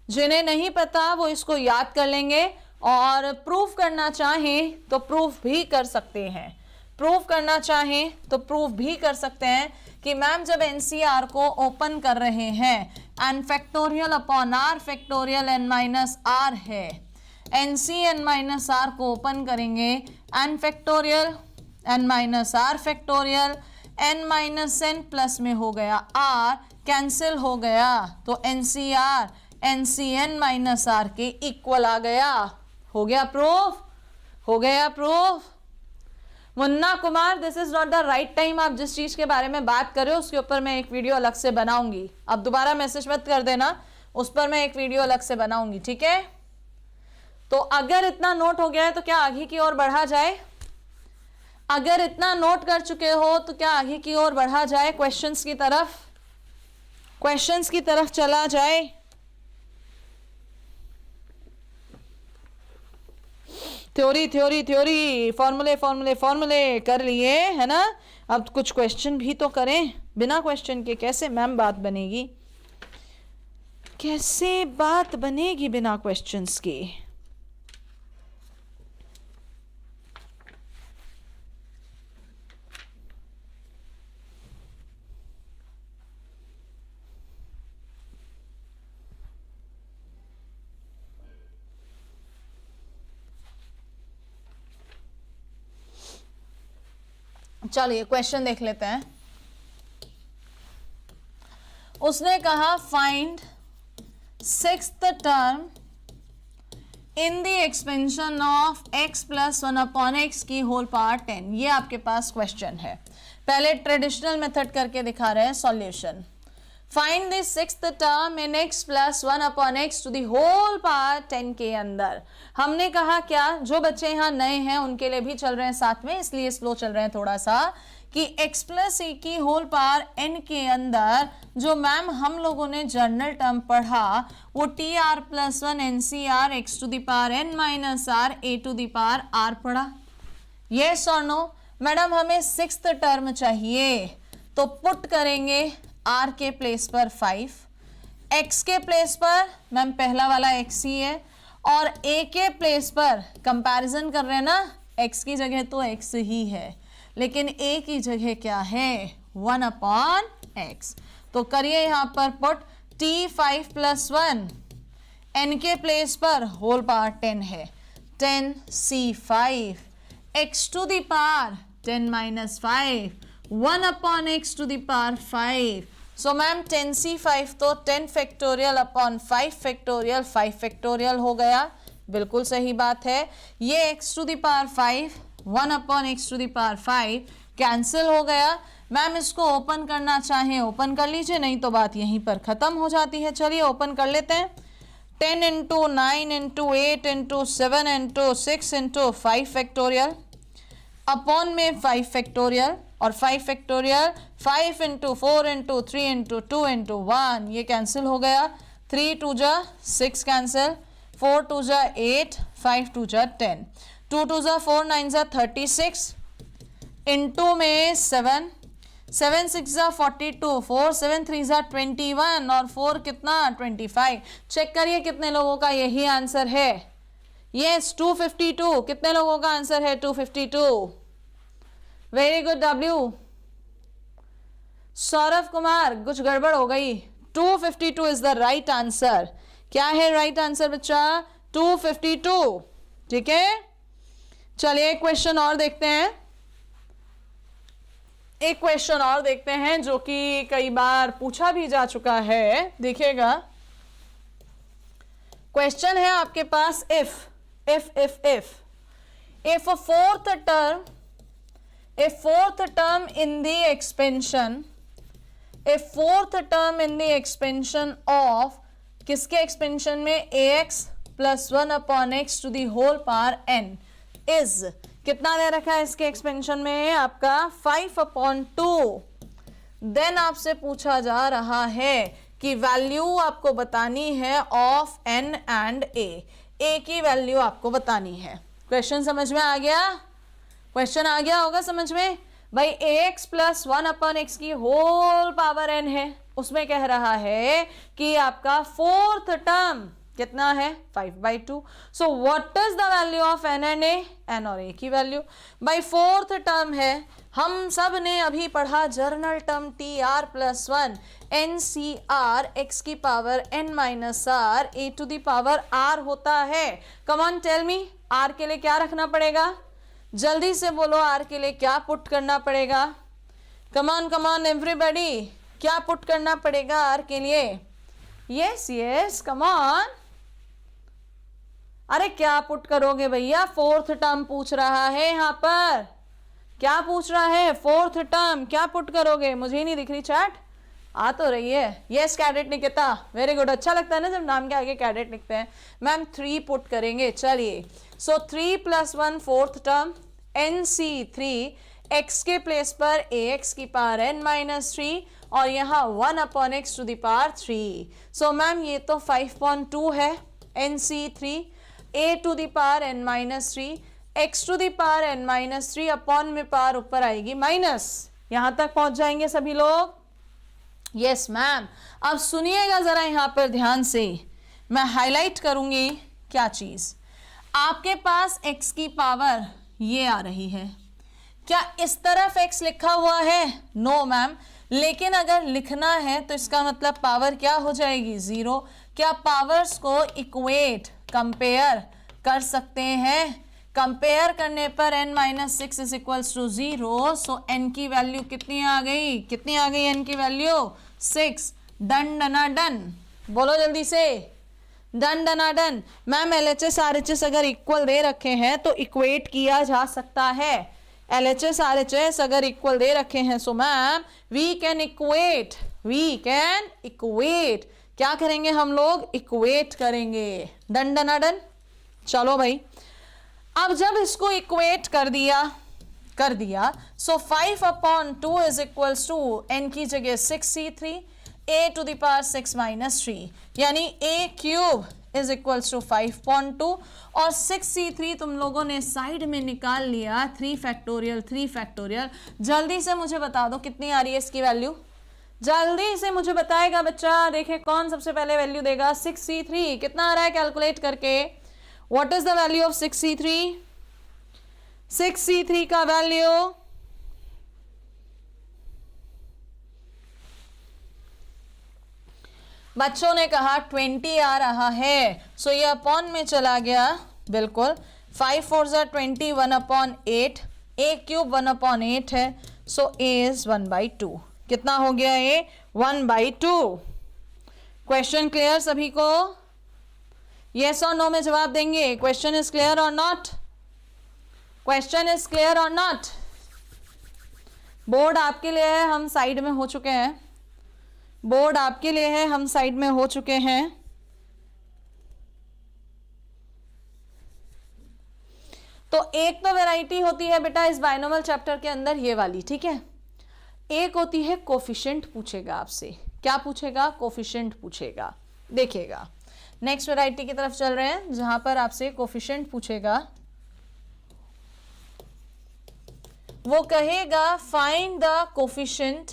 जिन्हें नहीं पता वो इसको याद कर लेंगे, और प्रूफ करना चाहें तो प्रूफ भी कर सकते हैं, प्रूफ करना चाहें तो प्रूफ भी कर सकते हैं कि मैम जब NCR को ओपन कर रहे हैं, n factorial upon r factorial n minus r है, NCn माइनस r को ओपन करेंगे, n factorial n minus r factorial n minus n plus में हो गया r, कैंसिल हो गया, तो NCR NCn माइनस r के इक्वल आ गया। हो गया प्रूफ, हो गया proof. Munna Kumar, this is not the right time. आप जिस चीज के बारे में बात कर रहे हो उसके ऊपर मैं एक वीडियो अलग से बनाऊंगी, अब दोबारा मैसेज मत कर देना, उस पर मैं एक वीडियो अलग से बनाऊंगी। ठीक है, तो अगर इतना नोट हो गया है तो क्या आगे की ओर बढ़ा जाए? अगर इतना नोट कर चुके हो तो क्या आगे की ओर बढ़ा जाए? क्वेश्चंस की तरफ, क्वेश्चंस की तरफ चला जाए। थ्योरी थ्योरी थ्योरी, फॉर्मूले फॉर्मूले फॉर्मूले कर लिए है ना। अब कुछ क्वेश्चन भी तो करें, बिना क्वेश्चन के कैसे मैम बात बनेगी? कैसे बात बनेगी बिना क्वेश्चंस के? चलिए क्वेश्चन देख लेते हैं। उसने कहा find sixth term in the expansion of x plus 1 upon x की होल पावर 10। ये आपके पास क्वेश्चन है। पहले ट्रेडिशनल मेथड करके दिखा रहे हैं solution. Find the sixth term in x plus 1 upon x to the whole power 10 के अंदर। हमने कहा क्या, जो बच्चे यहाँ नए हैं उनके लिए भी चल रहे हैं साथ में, इसलिए स्लो चल रहे हैं थोड़ा सा, कि x प्लस ए की होल पावर n के अंदर जो मैम हम लोगों ने जर्नल टर्म पढ़ा वो tr plus 1 NCR x to the power n minus r a to the power r पढ़ा। यस और नो? मैडम हमें सिक्स्थ टर्म चाहिए, तो पुट करेंगे r के प्लेस पर 5, x के प्लेस पर मैम पहला वाला x ही है, और a के प्लेस पर कंपैरिजन कर रहे हैं ना, x की जगह तो x ही है लेकिन a की जगह क्या है? 1 अपॉन x। तो करिए यहाँ पर पुट t5 + 1 n के प्लेस पर होल पावर 10 है, 10c5 x to the power 10 - 5 1 upon x to the power 5। So ma'am 10c5 तो 10 फैक्टोरियल अपॉन 5 फैक्टोरियल 5 फैक्टोरियल हो गया, बिल्कुल सही बात है। ये x to the power 5 1 upon x to the power 5 cancel हो गया। मैम इसको ओपन करना चाहें ओपन कर लीजिए, नहीं तो बात यहीं पर ख़त्म हो जाती है। चलिए ओपन कर लेते हैं। 10 × 9 × 8 × 7 × 6 × 5 फैक्टोरियल अपॉन में 5 फैक्टोरियल और 5 फैक्टोरियल 5 × 4 × 3 × 2 × 1 ये कैंसिल हो गया। 3 2 जा 6 कैंसिल, 4 2 जा 8, 5 2 जा 10, 2 2 जा 4, 9 जा 36 इंटू में 7, 7 6 जा 42, 4 7 3 जा 21 और 4 कितना 25। चेक करिए कितने लोगों का यही आंसर है। यस 252। कितने लोगों का आंसर है 252? Very good W. Saurabh Kumar कुछ गड़बड़ हो गई, 252 इज द राइट आंसर। क्या है राइट आंसर बच्चा? 252। ठीक है, चलिए एक क्वेश्चन और देखते हैं। एक क्वेश्चन और देखते हैं जो कि कई बार पूछा भी जा चुका है। देखिएगा क्वेश्चन है आपके पास, if a fourth term in the expansion of किसके एक्सपेंशन में ax + 1 upon x to the whole power n is कितना दे रखा है इसके एक्सपेंशन में आपका 5/2। देन आपसे पूछा जा रहा है कि वैल्यू आपको बतानी है ऑफ n एंड a की वैल्यू आपको बतानी है। क्वेश्चन समझ में आ गया? क्वेश्चन आ गया होगा समझ में भाई। ax + 1 अपॉन x की होल पावर n है, उसमें कह रहा है कि आपका फोर्थ टर्म कितना है 5/2। So what is the value of n and a? n और a की वैल्यू भाई फोर्थ टर्म है। हम सब ने अभी पढ़ा general term tr + 1 ncr x की power n - r a to the power r होता है। Come on tell me, r के लिए क्या रखना पड़ेगा? जल्दी से बोलो, r के लिए क्या पुट करना पड़ेगा? कम ऑन एवरीबॉडी, क्या पुट करना पड़ेगा r के लिए? Yes come on. अरे क्या पुट करोगे भैया? फोर्थ टर्म पूछ रहा है यहाँ पर। क्या पूछ रहा है? Fourth term. क्या पुट करोगे? मुझे ही नहीं दिख रही चैट, आ तो रही है। Yes cadet Nikita, very good. अच्छा लगता है ना जब नाम के आगे कैडेट लिखते हैं। मैम 3 पुट करेंगे। चलिए so 3 + 1 fourth term nc3 x के प्लेस पर ax की पावर n - 3 और यहाँ 1 upon x to the power 3। So ma'am ये तो 5/2 है nc3 a to the power n - 3 x to the power n - 3 upon में पावर ऊपर आएगी माइनस। यहां तक पहुंच जाएंगे सभी लोग? Yes ma'am. अब सुनिएगा जरा यहाँ पर ध्यान से, मैं हाईलाइट करूंगी क्या चीज। आपके पास x की पावर ये आ रही है, क्या इस तरफ x लिखा हुआ है? नो मैम, लेकिन अगर लिखना है तो इसका मतलब पावर क्या हो जाएगी? 0। क्या पावर्स को इक्वेट कंपेयर कर सकते हैं? कंपेयर करने पर n - 6 = 0। सो n की वैल्यू कितनी आ गई? कितनी आ गई n की वैल्यू? 6। डन डना डन, बोलो जल्दी से, डन डना डन। मैम LHS RHS अगर इक्वल दे रखे हैं तो इक्वेट किया जा सकता है। LHS RHS अगर इक्वल दे रखे हैं so ma'am we can equate. क्या करेंगे हम लोग? इक्वेट करेंगे। डन डना डन। चलो भाई, अब जब इसको इक्वेट कर दिया सो 5/2 = n की जगह 6c3 a to the power 6 - 3 यानी a³ = 5/2 और 6c3 तुम लोगों ने साइड में निकाल लिया 3 फैक्टोरियल। जल्दी से मुझे बता दो कितनी आ रही है इसकी वैल्यू? जल्दी से मुझे बताएगा बच्चा। देखें कौन सबसे पहले वैल्यू देगा। 6c3 कितना आ रहा है कैलकुलेट करके? What is the value of 6c3? 6c3 का वैल्यू बच्चों ने कहा 20 आ रहा है, सो ये अपॉन में चला गया, बिल्कुल 5 4 ज़ा 20, 1/8, a क्यूब 1/8 है, सो a इज 1/2। कितना हो गया a? 1/2। क्वेश्चन क्लियर सभी को? यस और नो में जवाब देंगे। क्वेश्चन इज क्लियर और नॉट? क्वेश्चन इज क्लियर और नॉट? बोर्ड आपके लिए है, हम साइड में हो चुके हैं। बोर्ड आपके लिए है, हम साइड में हो चुके हैं। तो एक तो वैरायटी होती है बेटा इस बायनोमियल चैप्टर के अंदर ये वाली, ठीक है। एक होती है कोफिशिएंट पूछेगा आपसे। क्या पूछेगा? कोफिशिएंट पूछेगा। देखिएगा नेक्स्ट वैरायटी की तरफ चल रहे हैं जहां पर आपसे कोफिशिएंट पूछेगा। वो कहेगा find the coefficient,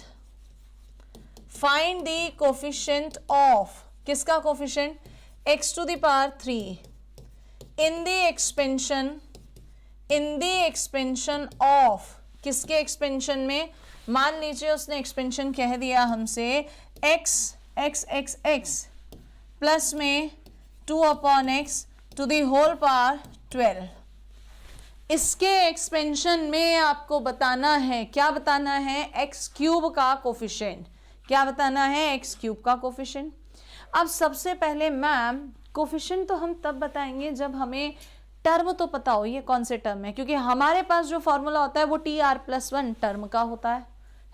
find the coefficient of, किसका coefficient? x to the power 3 in the expansion, in the expansion of, किसके एक्सपेंशन में? मान लीजिए उसने एक्सपेंशन कह दिया हमसे x x x x plus में 2/x to the whole power 12। इसके एक्सपेंशन में आपको बताना है, क्या बताना है? x क्यूब का कोफिशिएंट। क्या बताना है? x क्यूब का कोफिशिएंट। अब सबसे पहले मैम कोफिशिएंट तो हम तब बताएंगे जब हमें टर्म तो पता हो ये कौन से टर्म है, क्योंकि हमारे पास जो फॉर्मूला होता है वो TR+1 टर्म का होता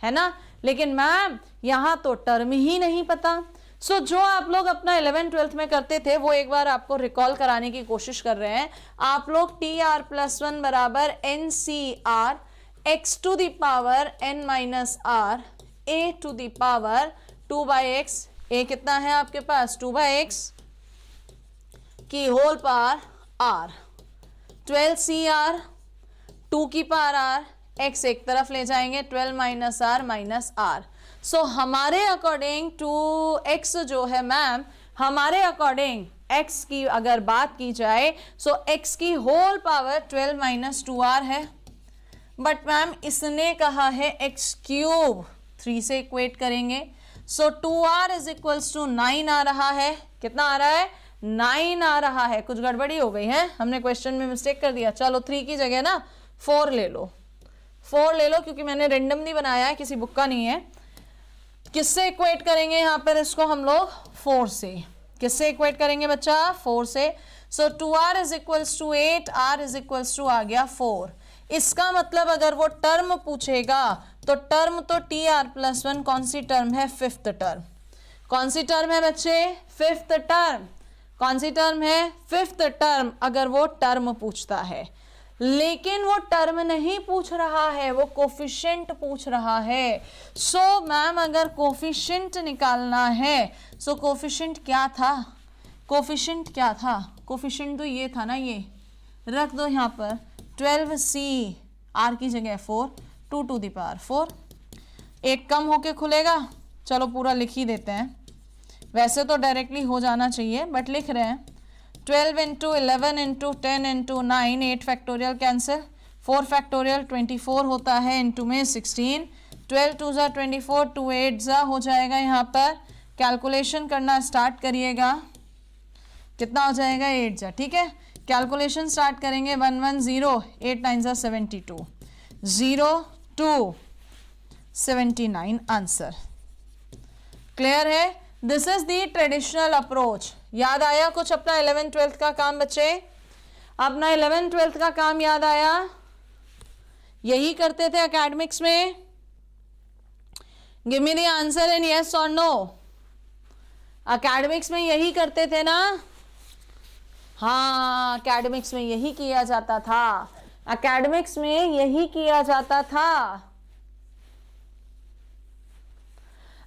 है ना। लेकिन मैम यहाँ तो टर्म ही नहीं पता। सो जो आप लोग अपना 11th-12th में करते थे वो एक बार आपको रिकॉल कराने की कोशिश कर रहे हैं। आप लोग TR+1 बराबर NCR x to the power n minus r a to the power 2/x, a कितना है आपके पास? 2/x की होल पावर r, 12CR 2 की पावर r, x एक तरफ ले जाएंगे 12 माइनस r। सो हमारे अकॉर्डिंग टू x जो है मैम, हमारे अकॉर्डिंग x की अगर बात की जाए सो x की होल पावर 12 माइनस 2r है। बट मैम इसने कहा है x क्यूब, 3 से इक्वेट करेंगे, सो 2r इज इक्वल्स टू 9 आ रहा है। कितना आ रहा है? 9 आ रहा है। कुछ गड़बड़ी हो गई है, हमने क्वेश्चन में मिस्टेक कर दिया। चलो 3 की जगह ना 4 ले लो, 4 ले लो, क्योंकि मैंने रेंडमली बनाया है, किसी बुक का नहीं है। किससे इक्वेट करेंगे यहाँ पर इसको हम लोग? 4 से। किससे इक्वेट करेंगे बच्चा? 4 से। So 2r is equals to 8, r is equals to आ गया 4। इसका मतलब अगर वो टर्म पूछेगा तो टर्म तो TR+1 कौन सी टर्म है? 5th term. कौन सी टर्म है बच्चे? 5th term. कौन सी टर्म है? 5th term. अगर वो टर्म पूछता है, लेकिन वो टर्म नहीं पूछ रहा है, वो कोफिशिएंट पूछ रहा है। सो मैम अगर कोफिशिएंट निकालना है, सो कोफिशिएंट क्या था? कोफिशिएंट क्या था? कोफिशिएंट तो ये था ना, ये रख दो यहाँ पर 12C, r की जगह 4, 2 टू द पावर 4। एक कम होके खुलेगा, चलो पूरा लिख ही देते हैं। वैसे तो डायरेक्टली हो जाना चाहिए बट लिख रहे हैं। 12 into 11 into 10 into 9, 8 factorial cancel, 4 factorial 24 होता है, इंटू में 16, 12 2 ज़ा 24, 2 8 ज़ा हो जाएगा। यहाँ पर कैलकुलेशन करना स्टार्ट करिएगा, कितना हो जाएगा? 8 ज़ा। ठीक है, कैलकुलेशन स्टार्ट करेंगे। 1 1 0, 8 9 ज़ा 72, 0 2 79 आंसर। क्लियर है? This is the traditional approach. याद आया कुछ अपना 11th-12th का काम बच्चे? अपना 11th-12th का काम याद आया? यही करते थे एकेडमिक्स में? Give me the answer in yes और नो। एकेडमिक्स में यही करते थे ना? हाँ, एकेडमिक्स में यही किया जाता था, एकेडमिक्स में यही किया जाता था।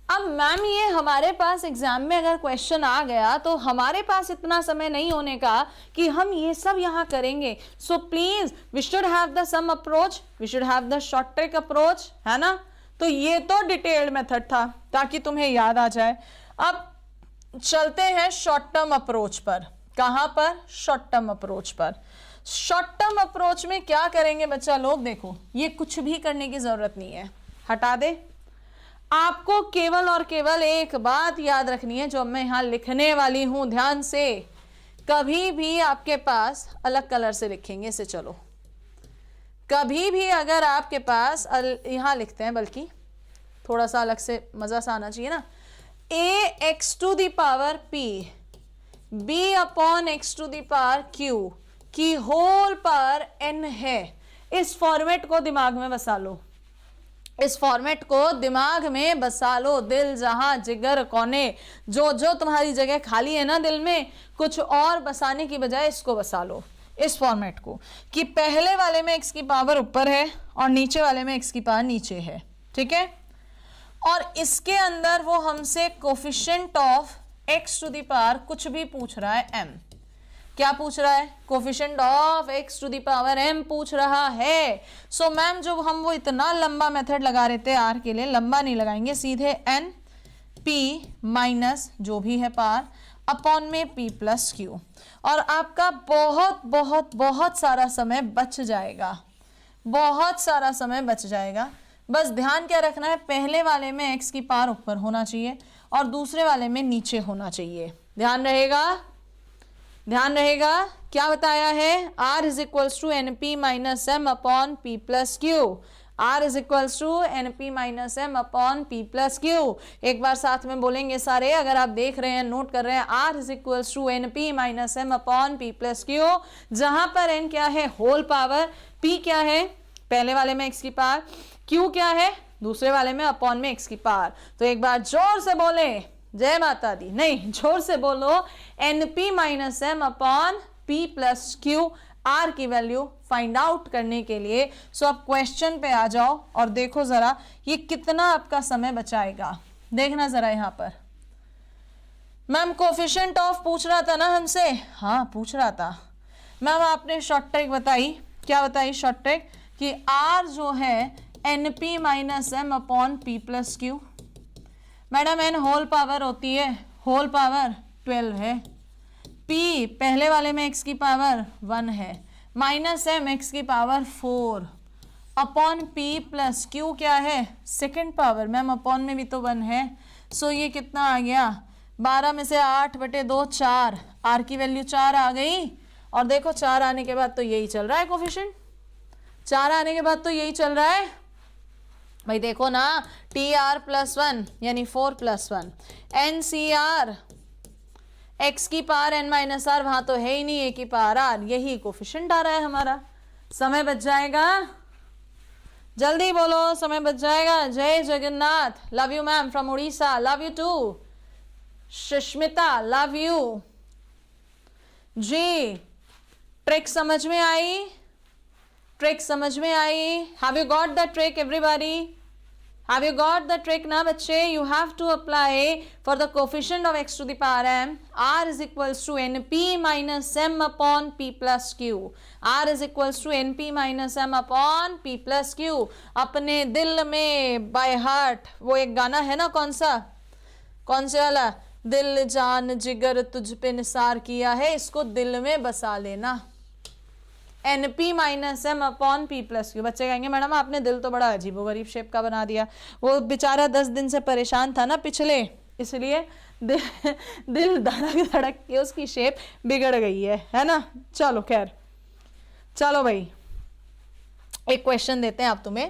अब मैम ये हमारे पास एग्जाम में अगर क्वेश्चन आ गया तो हमारे पास इतना समय नहीं होने का कि हम ये सब यहाँ करेंगे। So please we should have the same approach, we should have the short trick approach, है ना। तो ये तो डिटेल्ड मेथड था ताकि तुम्हें याद आ जाए। अब चलते हैं शॉर्ट टर्म अप्रोच पर। कहाँ पर? शॉर्ट टर्म अप्रोच पर। शॉर्ट टर्म अप्रोच में क्या करेंगे बच्चा लोग? देखो, ये कुछ भी करने की जरूरत नहीं है, हटा दे। आपको केवल और केवल एक बात याद रखनी है जो मैं यहां लिखने वाली हूं, ध्यान से। कभी भी आपके पास अलग कलर से लिखेंगे इसे, चलो कभी भी अगर आपके पास यहां लिखते हैं, बल्कि थोड़ा सा अलग से मजा सा आना चाहिए ना, a x to the power p b upon x to the power q की होल पावर एन है। इस फॉर्मेट को दिमाग में बसा लो, इस फॉर्मेट को दिमाग में बसा लो। दिल जहां जिगर कोने, जो जो तुम्हारी जगह खाली है ना दिल में, कुछ और बसाने की बजाय इसको बसा लो, इस फॉर्मेट को, कि पहले वाले में x की पावर ऊपर है और नीचे वाले में x की पावर नीचे है, ठीक है। और इसके अंदर वो हमसे coefficient of x to the power कुछ भी पूछ रहा है, m। क्या पूछ रहा है? Coefficient of x to the power m पूछ रहा है। सो मैम जो हम वो इतना लंबा मेथड लगा रहे थे r के लिए, लंबा नहीं लगाएंगे, सीधे n p माइनस जो भी है पावर अपॉन में p प्लस q, और आपका बहुत बहुत बहुत सारा समय बच जाएगा, बहुत सारा समय बच जाएगा। बस ध्यान क्या रखना है, पहले वाले में x की पावर ऊपर होना चाहिए और दूसरे वाले में नीचे होना चाहिए। ध्यान रहेगा, ध्यान रहेगा। क्या बताया है? r is equals to n p minus m upon p plus q. r is equals to n p minus m upon p plus q. एक बार साथ में बोलेंगे सारे, अगर आप देख रहे हैं, नोट कर रहे हैं, r is equals to n p minus m upon p plus q, जहां पर n क्या है? होल पावर, p क्या है? पहले वाले में x की पावर, q क्या है? दूसरे वाले में अपॉन में x की पावर। तो एक बार जोर से बोले जय माता दी, नहीं जोर से बोलो n p minus m upon p plus q, r की वैल्यू फाइंड आउट करने के लिए। सो आप क्वेश्चन पे आ जाओ और देखो जरा ये कितना आपका समय बचाएगा। देखना जरा यहाँ पर, मैम कोफिशिएंट ऑफ पूछ रहा था ना हमसे, हाँ पूछ रहा था मैम। आपने शॉर्ट ट्रिक बताई, क्या बताई शॉर्ट ट्रिक? कि आर जो है n p minus m upon p plus q. Madam n whole power होती है, होल पावर 12 है, p पहले वाले में x की पावर 1 है, माइनस एम x की power 4 upon p plus q क्या है? Second power. मैम अपॉन में भी तो 1 है। सो ये कितना आ गया? 12 में से 8/2 4, r की वैल्यू 4 आ गई। और देखो 4 आने के बाद तो यही चल रहा है कोफिशिएंट, 4 आने के बाद तो यही चल रहा है भाई। देखो ना, टी आर प्लस 1 यानी 4 plus 1, n c r x की पावर एन माइनस आर, वहां तो है ही नहीं ए की पावर आर, यही कोफिशिएंट आ रहा है हमारा। समय बच जाएगा, जल्दी बोलो समय बच जाएगा। जय Jagannath, love you ma'am from Orissa, love you too. Sushmita love you ji. Trick समझ में आई? ट्रिक समझ में आई? Have you got the trick everybody? Have you got the trick ना बच्चे? You have to apply for the coefficient of x to the power m, r is equals to n p minus m upon p plus q. r is equals to n p minus m upon p plus q. अपने दिल में by heart वो एक गाना है ना, कौन सा, कौन से वाला? दिल जान जिगर तुझ पे निसार किया है, इसको दिल में बसा लेना। N p minus m upon p plus q. बच्चे कहेंगे मैडम आपने दिल तो बड़ा अजीबोगरीब शेप का बना दिया, वो बेचारा 10 दिन से परेशान था ना पिछले, इसलिए दिल धड़क धड़क के उसकी शेप बिगड़ गई है ना। चलो खैर, चलो भाई एक क्वेश्चन देते हैं आप तुम्हें,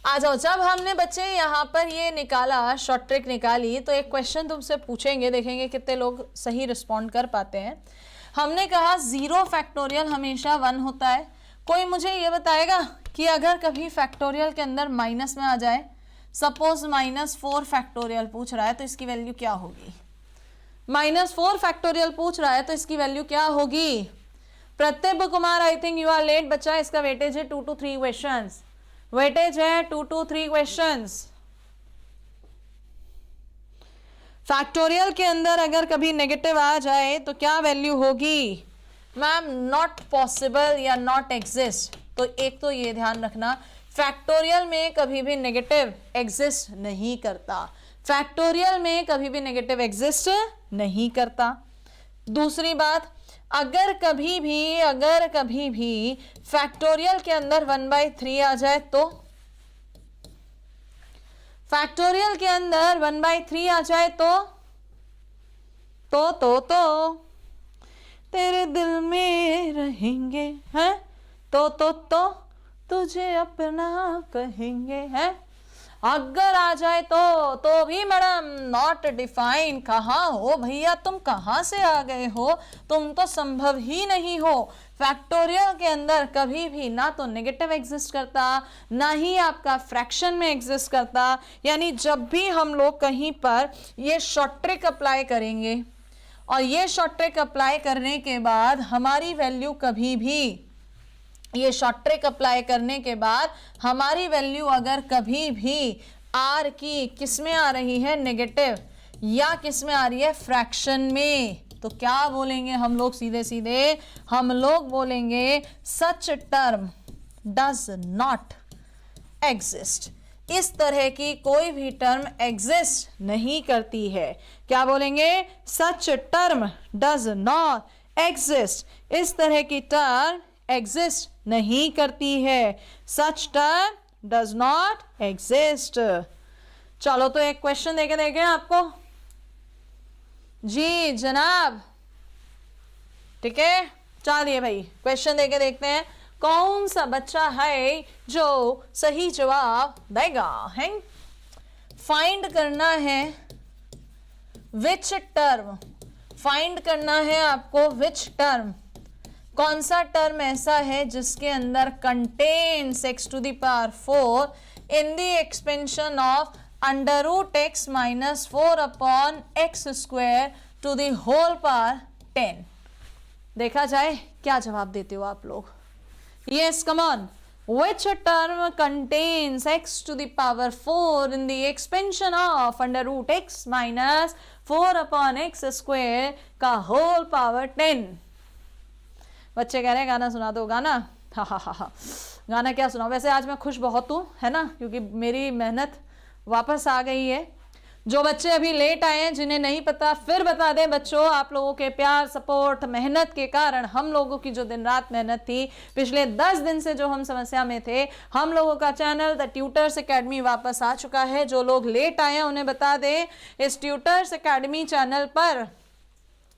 आ जाओ। जब हमने बच्चे यहाँ पर ये निकाला, शॉर्ट ट्रिक निकाली, तो एक क्वेश्चन तुमसे पूछेंगे, देखेंगे कितने लोग सही रिस्पॉन्ड कर पाते हैं। हमने कहा 0 फैक्टोरियल हमेशा 1 होता है। कोई मुझे ये बताएगा कि अगर कभी फैक्टोरियल के अंदर माइनस में आ जाए, सपोज -4 फैक्टोरियल पूछ रहा है, तो इसकी वैल्यू क्या होगी? -4 फैक्टोरियल पूछ रहा है तो इसकी वैल्यू क्या होगी? Pratyek Kumar, I think you are late बच्चा। इसका वेटेज है 2 to 3 क्वेश्चंस, वेटेज है 2 to 3 क्वेश्चंस। फैक्टोरियल के अंदर अगर कभी नेगेटिव आ जाए तो क्या वैल्यू होगी? मैम नॉट पॉसिबल या नॉट एग्जिस्ट। तो एक तो ये ध्यान रखना, फैक्टोरियल में कभी भी नेगेटिव एग्जिस्ट नहीं करता, फैक्टोरियल में कभी भी नेगेटिव एग्जिस्ट नहीं करता। दूसरी बात, अगर कभी भी फैक्टोरियल के अंदर 1/3 आ जाए तो फैक्टोरियल के अंदर 1/3 आ जाए तो तेरे दिल में रहेंगे हैं, तो तुझे अपना कहेंगे हैं। अगर आ जाए तो भी मैडम नॉट डिफाइन। कहाँ हो भैया, तुम कहाँ से आ गए हो, तुम तो संभव ही नहीं हो। फैक्टोरियल के अंदर कभी भी ना तो नेगेटिव एग्जिस्ट करता, ना ही आपका फ्रैक्शन में एग्जिस्ट करता। यानी जब भी हम लोग कहीं पर ये शॉर्ट ट्रिक अप्लाई करेंगे और ये शॉर्ट ट्रिक अप्लाई करने के बाद हमारी वैल्यू कभी भी, ये शॉर्ट ट्रिक अप्लाई करने के बाद हमारी वैल्यू अगर कभी भी आर की किस में आ रही है, नेगेटिव, या किस में आ रही है, फ्रैक्शन में, तो क्या बोलेंगे हम लोग, सीधे सीधे हम लोग बोलेंगे सच टर्म डज नॉट एग्जिस्ट। इस तरह की कोई भी टर्म एग्जिस्ट नहीं करती है। क्या बोलेंगे, सच टर्म डज नॉट एग्जिस्ट। इस तरह की टर्म एग्जिस्ट नहीं करती है। सच टर्म डज नॉट एग्जिस्ट। चलो तो एक क्वेश्चन देके देखें आपको। जी जनाब, ठीक है, चलिए भाई क्वेश्चन देके देखते हैं कौन सा बच्चा है जो सही जवाब देगा। है फाइंड करना है विच टर्म, फाइंड करना है आपको विच टर्म, कौन सा टर्म ऐसा है जिसके अंदर contains x to the power 4 in the expansion of under root x minus 4 अपॉन x square to the whole power 10। देखा जाए क्या जवाब देते हो आप लोग। Yes come on, which term contains x to the power 4 in the expansion of under root x minus 4 upon x square का whole power 10। बच्चे कह रहे हैं गाना सुना दो, गाना, हा हा हा हा, गाना क्या सुनाओ। वैसे आज मैं खुश बहुत हूँ, है ना, क्योंकि मेरी मेहनत वापस आ गई है। जो बच्चे अभी लेट आए हैं, जिन्हें नहीं पता, फिर बता दें बच्चों, आप लोगों के प्यार, सपोर्ट, मेहनत के कारण हम लोगों की जो दिन रात मेहनत थी, पिछले 10 दिन से जो हम समस्या में थे, हम लोगों का चैनल द ट्यूटर्स एकेडमी वापस आ चुका है। जो लोग लेट आए हैं उन्हें बता दें, इस ट्यूटर्स एकेडमी चैनल पर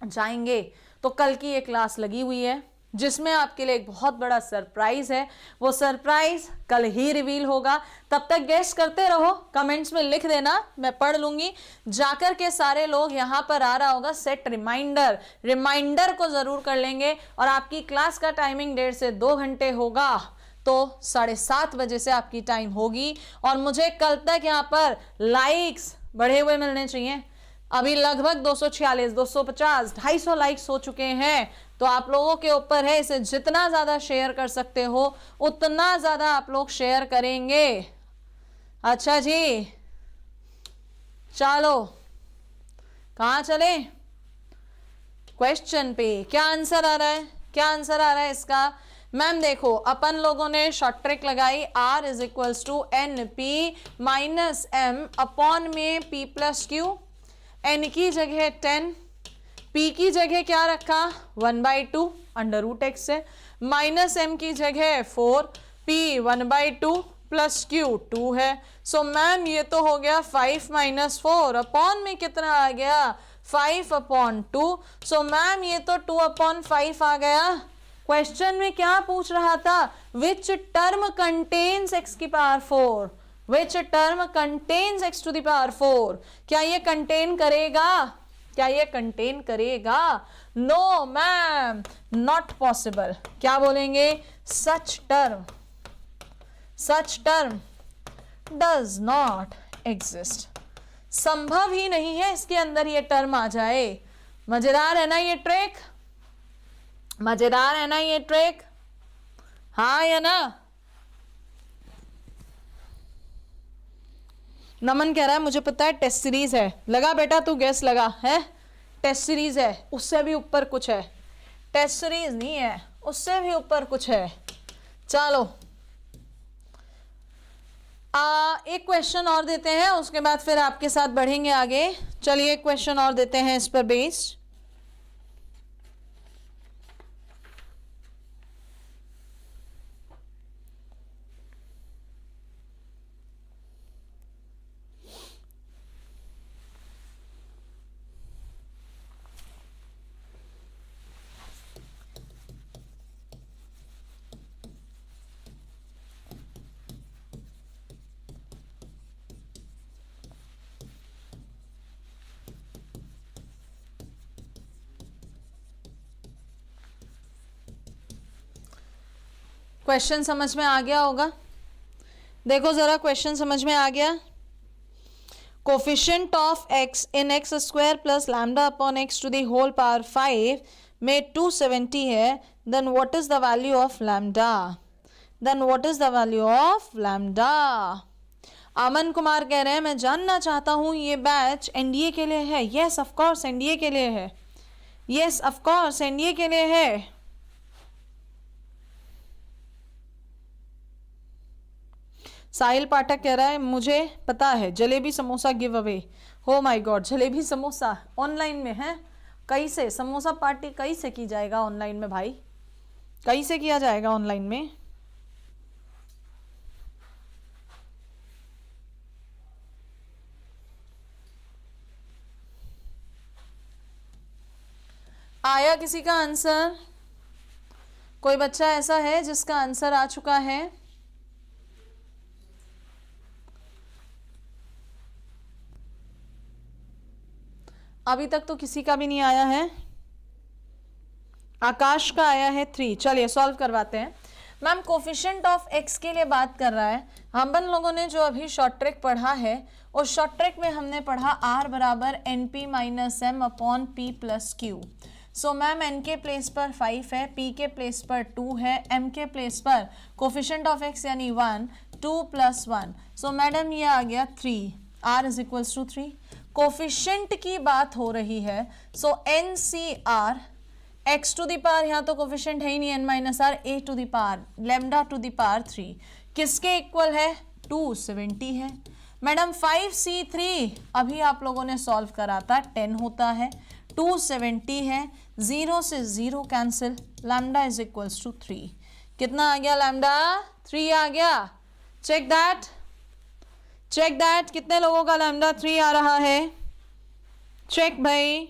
जाएंगे तो कल की एक क्लास लगी हुई है जिसमें आपके लिए एक बहुत बड़ा सरप्राइज है। वो सरप्राइज कल ही रिवील होगा। तब तक गेस करते रहो, कमेंट्स में लिख देना, मैं पढ़ लूंगी। जाकर के सारे लोग यहाँ पर आ रहा होगा सेट रिमाइंडर, रिमाइंडर को जरूर कर लेंगे। और आपकी क्लास का टाइमिंग 1.5 से 2 घंटे होगा, तो 7:30 बजे से आपकी टाइम होगी। और मुझे कल तक यहाँ पर लाइक्स बढ़े हुए मिलने चाहिए। अभी लगभग 246, 250, 250 लाइक्स हो चुके हैं। तो आप लोगों के ऊपर है, इसे जितना ज्यादा शेयर कर सकते हो उतना ज्यादा आप लोग शेयर करेंगे। अच्छा जी, चलो कहाँ चले, क्वेश्चन पे। क्या आंसर आ रहा है, क्या आंसर आ रहा है इसका। मैम देखो, अपन लोगों ने शॉर्ट ट्रिक लगाई, r is equals to n p minus m upon में p प्लस क्यू। n की जगह 10, p की जगह क्या रखा 1/2 अंडर रूट एक्स है, माइनस m की जगह 4, p 1/2 प्लस q 2 है। सो मैम ये तो हो गया 5 माइनस 4 अपॉन में कितना आ गया 5 अपॉन 2। सो मैम ये तो 2 अपॉन 5 आ गया। क्वेश्चन में क्या पूछ रहा था, विच टर्म कंटेन्स x की power 4, which term contains x to the power 4। क्या ये कंटेन करेगा, क्या ये कंटेन करेगा, नो मैम नॉट पॉसिबल। क्या बोलेंगे, सच टर्म डज नॉट एग्जिस्ट। संभव ही नहीं है इसके अंदर ये टर्म आ जाए। मजेदार है ना ये ट्रिक, मजेदार है ना ये ट्रिक, हाँ या ना। नमन कह रहा है मुझे पता है टेस्ट सीरीज है। लगा बेटा, तू गैस लगा है, टेस्ट सीरीज है, उससे भी ऊपर कुछ है। टेस्ट सीरीज नहीं है, उससे भी ऊपर कुछ है। चलो एक क्वेश्चन और देते हैं, उसके बाद फिर आपके साथ बढ़ेंगे आगे। चलिए एक क्वेश्चन और देते हैं इस पर बेस्ड। क्वेश्चन समझ में आ गया होगा। देखो जरा, क्वेश्चन समझ में आ गया। Coefficient of x in x square plus lambda upon x to the whole power 5 में 270 है, then what is the value of lambda? Then what is the value of lambda? Aman Kumar कह रहे हैं मैं जानना चाहता हूं ये बैच एनडीए के लिए है। यस ऑफ कोर्स एनडीए के लिए है। यस ऑफ कोर्स एनडीए के लिए है। साहिल पाठक कह रहा है मुझे पता है जलेबी समोसा गिव अवे। हो my God, jalebi samosa online में है? कैसे समोसा पार्टी कैसे की जाएगा ऑनलाइन में भाई? कैसे किया जाएगा ऑनलाइन में? आया किसी का आंसर? कोई बच्चा ऐसा है जिसका आंसर आ चुका है? अभी तक तो किसी का भी नहीं आया है। आकाश का आया है 3। चलिए सॉल्व करवाते हैं। मैम कोफिशिएंट ऑफ x के लिए बात कर रहा है। हम लोगों ने जो अभी शॉर्ट ट्रिक पढ़ा है उस शॉर्ट ट्रिक में हमने पढ़ा r बराबर np minus m upon p plus q। So ma'am n के प्लेस पर 5 है, p के प्लेस पर 2 है, m के प्लेस पर कोफिशिएंट ऑफ x यानी 1, 2 प्लस 1। सो मैडम ये आ गया 3, r is equals to 3। Coefficient की बात हो रही है, so n c r x to the power, यहाँ तो कोफिशिएंट है ही नहीं, n minus r a to the power lambda to the power 3 किसके इक्वल है? 270 है। मैडम 5c3 अभी आप लोगों ने सॉल्व करा था 10 होता है, 270 है, 0 से 0 cancel, lambda is equals to 3। कितना आ गया लैम्डा? 3 आ गया। चेक दैट, चेक दैट, कितने लोगों का लैम्डा 3 आ रहा है? चेक भाई,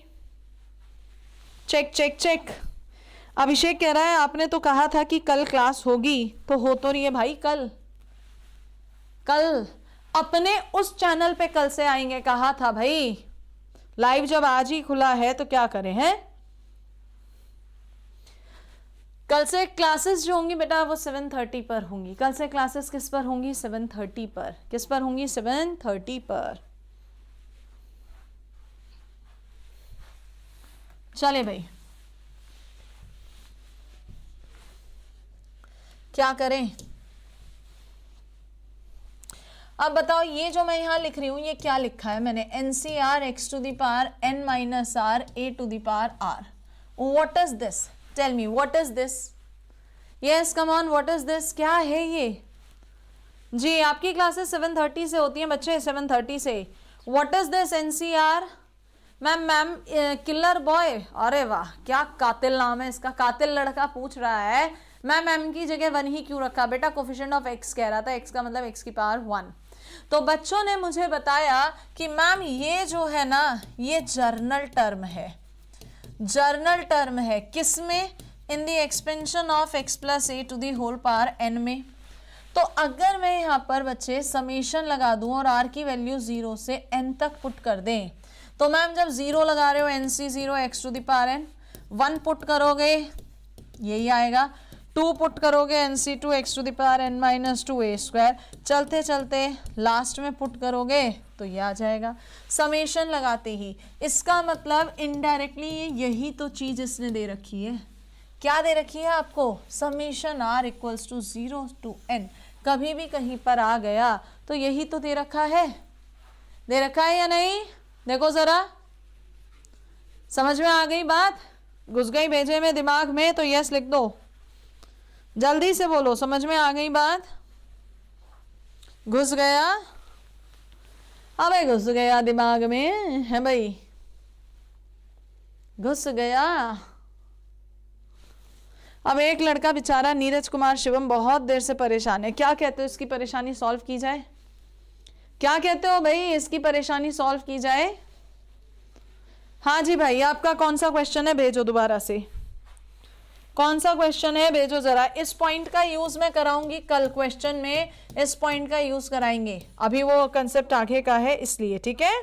चेक चेक चेक। अभिषेक कह रहा है आपने तो कहा था कि कल क्लास होगी, तो हो तो रही है भाई। कल कल अपने उस चैनल पे कल से आएंगे कहा था भाई। लाइव जब आज ही खुला है तो क्या करें हैं? कल से क्लासेस जो होंगी बेटा वो 7:30 पर होंगी। कल से क्लासेस किस पर होंगी? 7:30 पर। किस पर होंगी? 7:30 पर। चले भाई, क्या करें? अब बताओ ये जो मैं यहां लिख रही हूं ये क्या लिखा है मैंने? N c r x to the power n minus r a to the power r. What is this? Tell me what is this? Yes come on, what is this? क्या है ये? जी आपकी क्लासेस 7:30 से होती हैं बच्चे, 7:30 से। What is this? NCR. Ma'am killer boy, अरे वाह क्या कातिल नाम है इसका। कातिल लड़का पूछ रहा है मैम एम की जगह 1 ही क्यों रखा? बेटा कोफिशिएंट ऑफ एक्स कह रहा था, एक्स का मतलब एक्स की पावर 1। तो बच्चों ने मुझे बताया कि मैम ये जो है ना ये जर्नल टर्म है। जर्नल टर्म है किसमें? In the expansion of x plus a to the whole power n में। तो अगर मैं यहाँ पर बच्चे समेशन लगा दूं और r की वैल्यू 0 से n तक पुट कर दें, तो मैम जब 0 लगा रहे हो n c 0 x to the power n, 1 put करोगे यही आएगा, 2 पुट करोगे n c 2 x to the power n minus 2 a square, चलते चलते लास्ट में पुट करोगे तो ये आ जाएगा समेशन लगाते ही। इसका मतलब इनडायरेक्टली यही तो चीज़ इसने दे रखी है। क्या दे रखी है आपको? Summation r equals to 0 to n। कभी भी कहीं पर आ गया तो यही तो दे रखा है। दे रखा है या नहीं? देखो जरा, समझ में आ गई बात? घुस गई भेजे में दिमाग में तो यस लिख दो, जल्दी से बोलो समझ में आ गई बात? घुस गया? अबे घुस गया दिमाग में है भाई, घुस गया। अब एक लड़का बेचारा नीरज कुमार शिवम बहुत देर से परेशान है। क्या कहते हो इसकी परेशानी सॉल्व की जाए? क्या कहते हो भाई इसकी परेशानी सॉल्व की जाए? हाँ जी भाई, आपका कौन सा क्वेश्चन है भेजो दोबारा से। कौन सा क्वेश्चन है भेजो जरा। इस पॉइंट का यूज मैं कराऊंगी कल क्वेश्चन में, इस पॉइंट का यूज कराएंगे। अभी वो कंसेप्ट आगे का है इसलिए, ठीक है।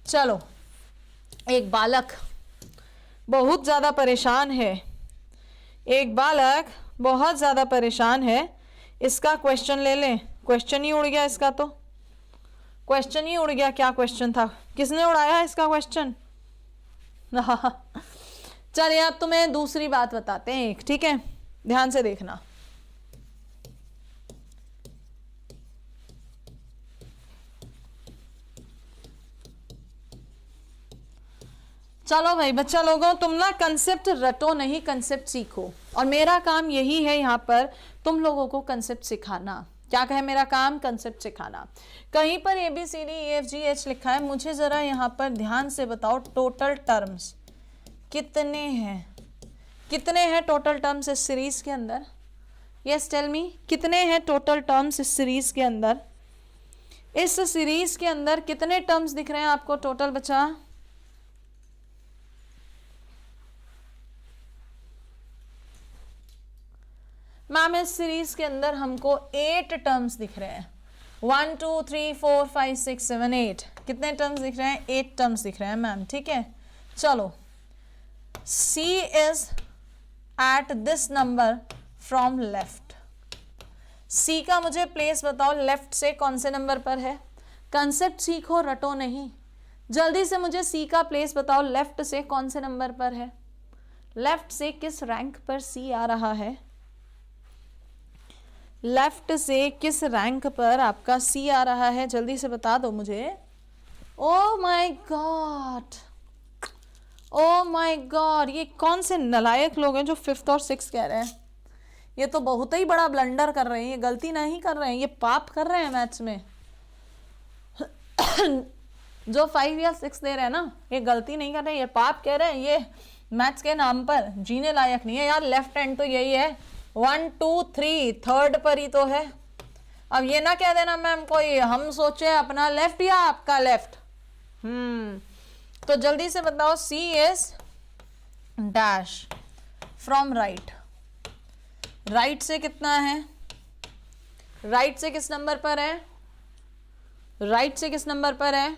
चलो, एक बालक बहुत ज्यादा परेशान है। एक बालक बहुत ज़्यादा परेशान है। इसका क्वेश्चन ले लें, क्वेश्चन ही उड़ गया इसका, तो क्वेश्चन ही उड़ गया। क्या क्वेश्चन था, किसने उड़ाया इसका क्वेश्चन? चलिए अब तुम्हें दूसरी बात बताते हैं एक, ठीक है, ध्यान से देखना। चलो भाई बच्चा लोगों, तुम ना कंसेप्ट रटो नहीं, कंसेप्ट सीखो। और मेरा काम यही है यहाँ पर तुम लोगों को कंसेप्ट सिखाना। क्या कहे मेरा काम? कंसेप्ट सिखाना। कहीं पर ABCDEFGH लिखा है, मुझे जरा यहाँ पर ध्यान से बताओ टोटल टर्म्स कितने हैं? कितने हैं टोटल टर्म्स इस सीरीज के अंदर? यस टेल मी, कितने हैं टोटल टर्म्स इस सीरीज के अंदर? इस सीरीज के अंदर कितने टर्म्स दिख रहे हैं आपको टोटल बच्चा? मैम इस सीरीज के अंदर हमको 8 टर्म्स दिख रहे हैं। 1 2 3 4 5 6 7 8 कितने टर्म्स दिख रहे हैं? 8 टर्म्स दिख रहे हैं मैम, ठीक है। चलो, C is at this number from left. C का मुझे प्लेस बताओ, लेफ्ट से कौन से नंबर पर है? कंसेप्ट सीखो, रटो नहीं। जल्दी से मुझे C का प्लेस बताओ, लेफ्ट से कौन से नंबर पर है? लेफ्ट से किस रैंक पर C आ रहा है? लेफ्ट से किस रैंक पर आपका C आ रहा है? जल्दी से बता दो मुझे। Oh my God, oh my God, ये कौन से नलायक लोग हैं जो 5th और 6th कह रहे हैं? ये तो बहुत ही बड़ा ब्लंडर कर रहे हैं, ये गलती नहीं कर रहे हैं, ये पाप कर रहे हैं मैथ्स में। जो 5 या 6 दे रहे हैं ना, ये गलती नहीं कर रहे हैं, ये पाप कह रहे हैं, ये मैथ्स के नाम पर जीने लायक नहीं है यार। लेफ्ट हैंड तो यही है, 1 2 3 थर्ड पर ही तो है। अब ये ना कह देना मैम कोई हम सोचे अपना लेफ्ट या आपका लेफ्ट। तो जल्दी से बताओ, C is dash from right. Right से कितना है? राइट से किस नंबर पर है? राइट से किस नंबर पर है?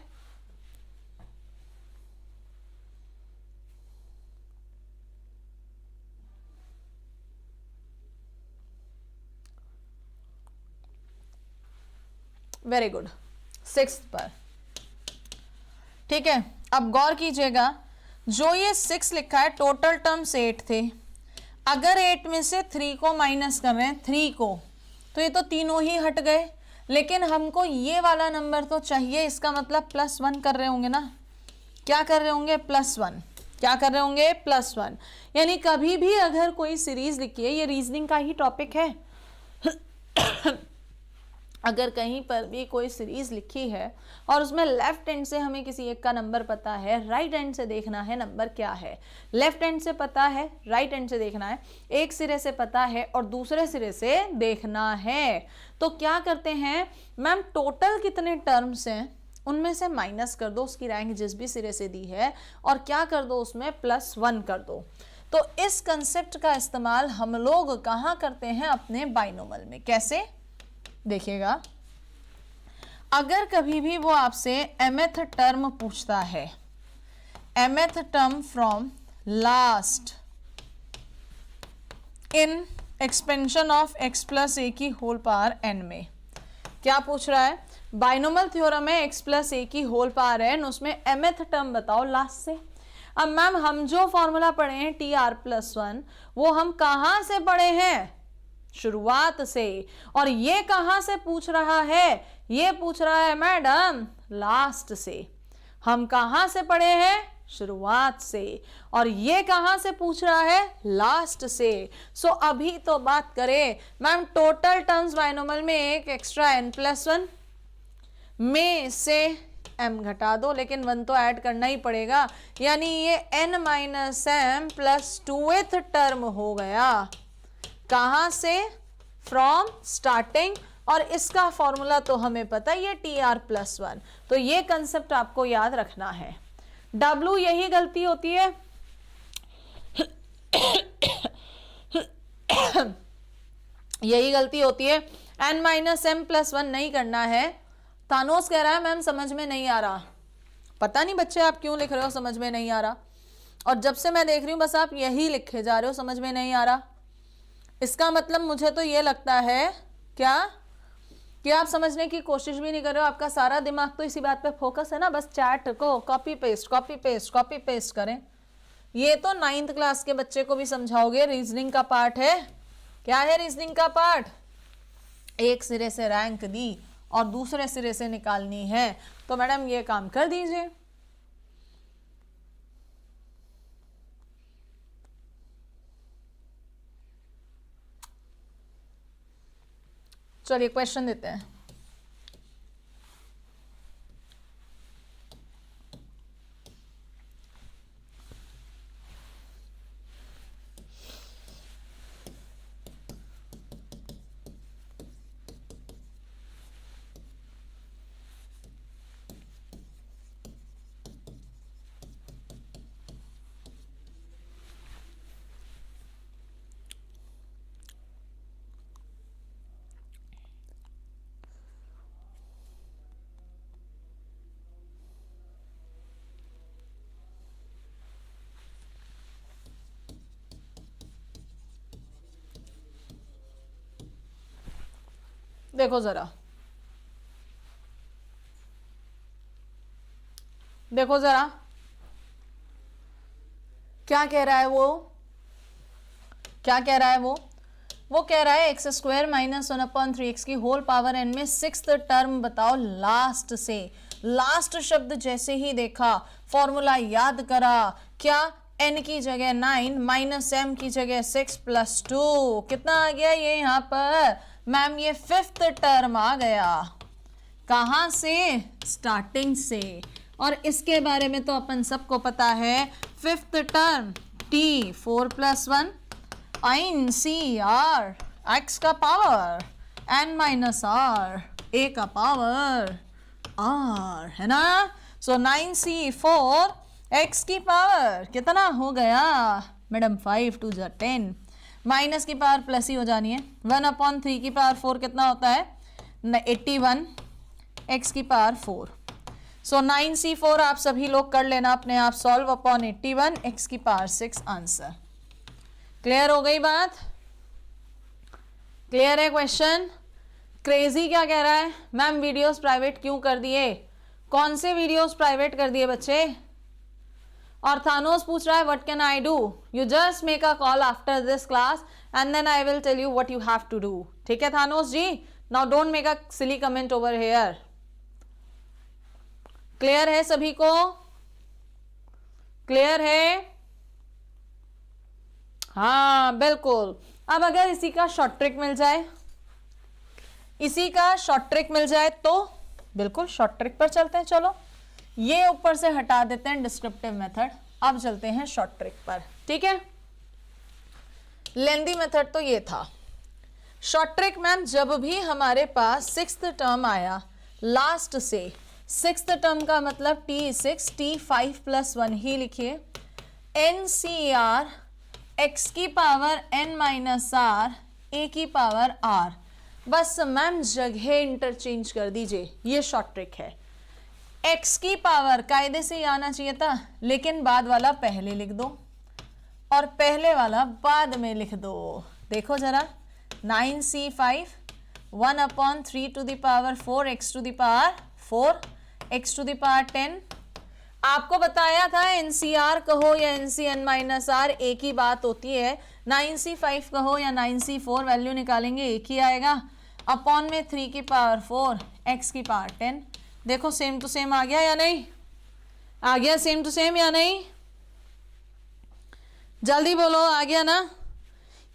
वेरी गुड, 6th पर, ठीक है। अब गौर कीजिएगा, जो ये 6 लिखा है, टोटल टर्म्स 8 थे। अगर 8 में से 3 को माइनस कर रहे हैं, 3 को, तो ये तो तीनों ही हट गए। लेकिन हमको ये वाला नंबर तो चाहिए, इसका मतलब +1 कर रहे होंगे ना। क्या कर रहे होंगे? +1। क्या कर रहे होंगे? +1। यानी कभी भी अगर कोई सीरीज लिखी है, ये रीजनिंग का ही टॉपिक है, अगर कहीं पर भी कोई सीरीज लिखी है और उसमें लेफ्ट हैंड से हमें किसी एक का नंबर पता है, राइट हैंड से देखना है नंबर क्या है। लेफ्ट हैंड से पता है, राइट हैंड से देखना है, एक सिरे से पता है और दूसरे सिरे से देखना है। तो क्या करते हैं मैम, टोटल कितने टर्म्स हैं उनमें से माइनस कर दो उसकी रैंक जिस भी सिरे से दी है, और क्या कर दो उसमें +1 कर दो। तो इस कंसेप्ट का इस्तेमाल हम लोग कहाँ करते हैं? अपने बाइनोमल में। कैसे? देखिएगा, अगर कभी भी वो आपसे mth टर्म पूछता है, mth term from last in expansion of x + a की होल पावर n में, क्या पूछ रहा है? बाइनोमल थ्योरम है, x + a की होल पावर n, उसमें mth टर्म बताओ लास्ट से। अब मैम हम जो फॉर्मूला पढ़े हैं TR+1, वो हम कहाँ से पढ़े हैं? शुरुआत से। और ये कहां से पूछ रहा है? ये पूछ रहा है मैडम लास्ट से। हम कहां से पढ़े हैं? शुरुआत से। और ये कहां से पूछ रहा है? लास्ट से। सो अभी तो बात करें मैम, टोटल टर्म्स बाइनोमल में एक एक्स्ट्रा n+1 में से m घटा दो, लेकिन 1 तो ऐड करना ही पड़ेगा, यानी ये n - m + 2th टर्म हो गया। कहां से? From starting. और इसका फॉर्मूला तो हमें पता ही है, TR+1। तो ये कंसेप्ट आपको याद रखना है। W यही गलती होती है यही गलती होती है, n - m + 1 नहीं करना है। तानोस कह रहा है मैम समझ में नहीं आ रहा। पता नहीं बच्चे आप क्यों लिख रहे हो समझ में नहीं आ रहा, और जब से मैं देख रही हूं बस आप यही लिखे जा रहे हो समझ में नहीं आ रहा। इसका मतलब मुझे तो ये लगता है क्या कि आप समझने की कोशिश भी नहीं कर रहे हो, आपका सारा दिमाग तो इसी बात पे फोकस है ना, बस चैट को copy paste copy paste copy paste करें। ये तो 9th क्लास के बच्चे को भी समझाओगे, रीजनिंग का पार्ट है। क्या है रीजनिंग का पार्ट? एक सिरे से रैंक दी और दूसरे सिरे से निकालनी है, तो मैडम ये काम कर दीजिए। चलिए क्वेश्चन देते हैं। देखो जरा, देखो जरा क्या कह रहा है वो, क्या कह रहा है वो कह रहा है एक्स स्क्वायर माइनस 1/3x की होल पावर n में 6th टर्म बताओ लास्ट से। लास्ट शब्द जैसे ही देखा फॉर्मूला याद करा, क्या n की जगह 9 माइनस m की जगह 6 प्लस 2 कितना आ गया ये यहाँ पर मैम, ये 5th टर्म आ गया। कहां से? स्टार्टिंग से। और इसके बारे में तो अपन सबको पता है, 5th टर्म t 4 + 1 आइन सी आर x का power n minus r a का पावर r है ना। सो 9c4 x की पावर कितना हो गया मैडम 5 2 जा 10, माइनस की पावर प्लस ही हो जानी है। 1/3 की पावर 4 कितना होता है 81, x की पावर 4। सो 9c4 आप सभी लोग कर लेना अपने आप सॉल्व अपॉन 81 x की पावर 6 आंसर। क्लियर हो गई बात? क्लियर है क्वेश्चन? क्रेजी क्या कह रहा है मैम वीडियोस प्राइवेट क्यों कर दिए? कौन से वीडियोस प्राइवेट कर दिए बच्चे? और थानोस पूछ रहा है what can I do? You just make a call after this class and then I will tell you what you have to do. ठीक है Thanos ji, now don't make a silly comment over here. Clear है सभी को? Clear है? हाँ बिल्कुल। अब अगर इसी का शॉर्ट ट्रिक मिल जाए, इसी का शॉर्ट ट्रिक मिल जाए तो बिल्कुल शॉर्ट ट्रिक पर चलते हैं। चलो ये ऊपर से हटा देते हैं डिस्क्रिप्टिव मेथड, अब चलते हैं शॉर्ट ट्रिक पर। ठीक है, लेंदी मेथड तो ये था। शॉर्ट ट्रिक मैम जब भी हमारे पास 6th टर्म आया लास्ट से, 6th टर्म का मतलब t6 t5 + 1 ही लिखिए, NCR x की power n minus r a की पावर r, बस मैम जगह इंटरचेंज कर दीजिए। ये शॉर्ट ट्रिक है। x की पावर कायदे से ही आना चाहिए था, लेकिन बाद वाला पहले लिख दो और पहले वाला बाद में लिख दो। देखो जरा 9c5 1/3 to the power 4 x to the power 4 x to the power 10। आपको बताया था NCR कहो या NCN माइनस R एक ही बात होती है। 9c5 कहो या 9c4 वैल्यू निकालेंगे एक ही आएगा, अपॉन में 3 की पावर 4 x की पावर 10। देखो सेम टू सेम आ गया या नहीं? आ गया सेम टू सेम या नहीं? जल्दी बोलो, आ गया ना?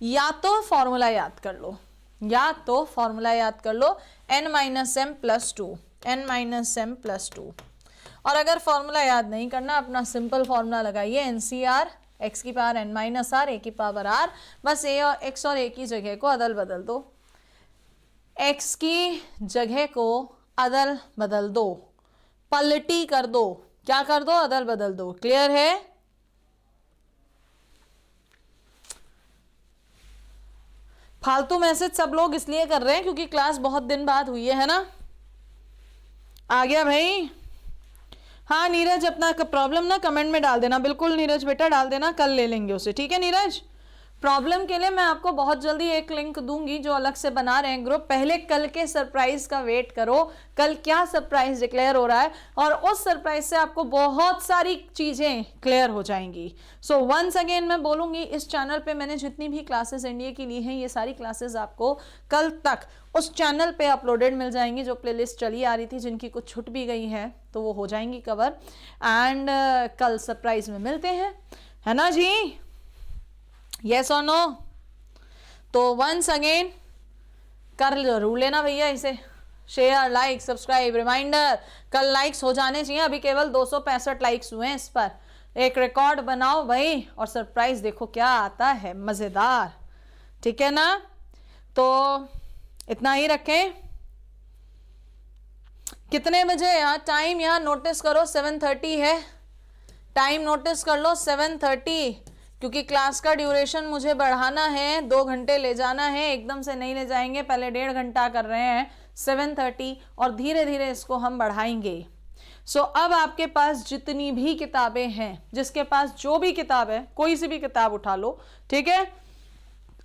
या तो फॉर्मूला याद कर लो, या तो फॉर्मूला याद कर लो n minus m plus 2, n minus m plus 2। और अगर फॉर्मूला याद नहीं करना, अपना सिंपल फॉर्मूला लगाइए NCR x की power n minus r a की पावर r, बस a और x और a की जगह को अदल बदल दो, x की जगह को अदल बदल दो, पलटी कर दो। क्या कर दो? अदल बदल दो। क्लियर है? फालतू मैसेज सब लोग इसलिए कर रहे हैं क्योंकि क्लास बहुत दिन बाद हुई है ना। आ गया भाई? हाँ नीरज, अपना प्रॉब्लम ना कमेंट में डाल देना। बिल्कुल नीरज बेटा डाल देना, कल ले लेंगे उसे। ठीक है नीरज, प्रॉब्लम के लिए मैं आपको बहुत जल्दी एक लिंक दूंगी जो अलग से बना रहे हैं ग्रुप। पहले कल के सरप्राइज का वेट करो, कल क्या सरप्राइज डिक्लेयर हो रहा है, और उस सरप्राइज से आपको बहुत सारी चीजें क्लियर हो जाएंगी। सो वंस अगेन मैं बोलूंगी, इस चैनल पे मैंने जितनी भी क्लासेस इंडिया की ली हैं, ये सारी क्लासेस आपको कल तक उस चैनल पे अपलोडेड मिल जाएंगी। जो प्लेलिस्ट चली आ रही थी, जिनकी कुछ छूट भी गई है, तो वो हो जाएंगी कवर। एंड कल सरप्राइज में मिलते हैं, है ना जी? यस और नो? तो वंस अगेन कर जरूर लेना भैया इसे, शेयर, लाइक, सब्सक्राइब। रिमाइंडर, कल लाइक्स हो जाने चाहिए, अभी केवल 265 लाइक्स हुए हैं इस पर। एक रिकॉर्ड बनाओ भाई, और सरप्राइज देखो क्या आता है, मजेदार। ठीक है ना? तो इतना ही रखें। कितने बजे यार टाइम, यार नोटिस करो, 7:30 है। टाइम नोटिस कर लो, 7:30, क्योंकि क्लास का ड्यूरेशन मुझे बढ़ाना है, 2 घंटे ले जाना है, एकदम से नहीं ले जाएंगे, पहले 1.5 घंटा कर रहे हैं, 7:30, और धीरे धीरे इसको हम बढ़ाएंगे। सो अब आपके पास जितनी भी किताबें हैं, जिसके पास जो भी किताब है, कोई सी भी किताब उठा लो, ठीक है,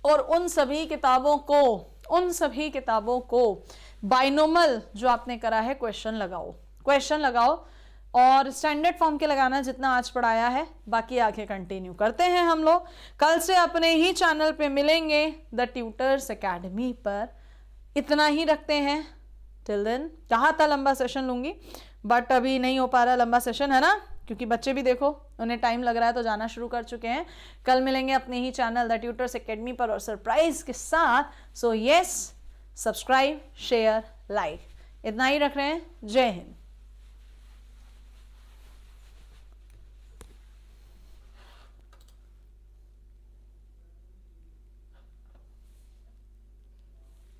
और उन सभी किताबों को बाइनोमल जो आपने करा है क्वेश्चन लगाओ, और स्टैंडर्ड फॉर्म के लगाना जितना आज पढ़ाया है, बाकी आगे कंटिन्यू करते हैं हम लोग। कल से अपने ही चैनल पे मिलेंगे, द ट्यूटर्स एकेडमी पर। इतना ही रखते हैं। टिल देन, कहा था लंबा सेशन लूंगी, बट अभी नहीं हो पा रहा लंबा सेशन, है ना, क्योंकि बच्चे भी देखो उन्हें टाइम लग रहा है, तो जाना शुरू कर चुके हैं। कल मिलेंगे अपने ही चैनल द ट्यूटर्स एकेडमी पर, और सरप्राइज के साथ। So yes, subscribe, share, like, इतना ही रख रहे हैं। जय हिंद।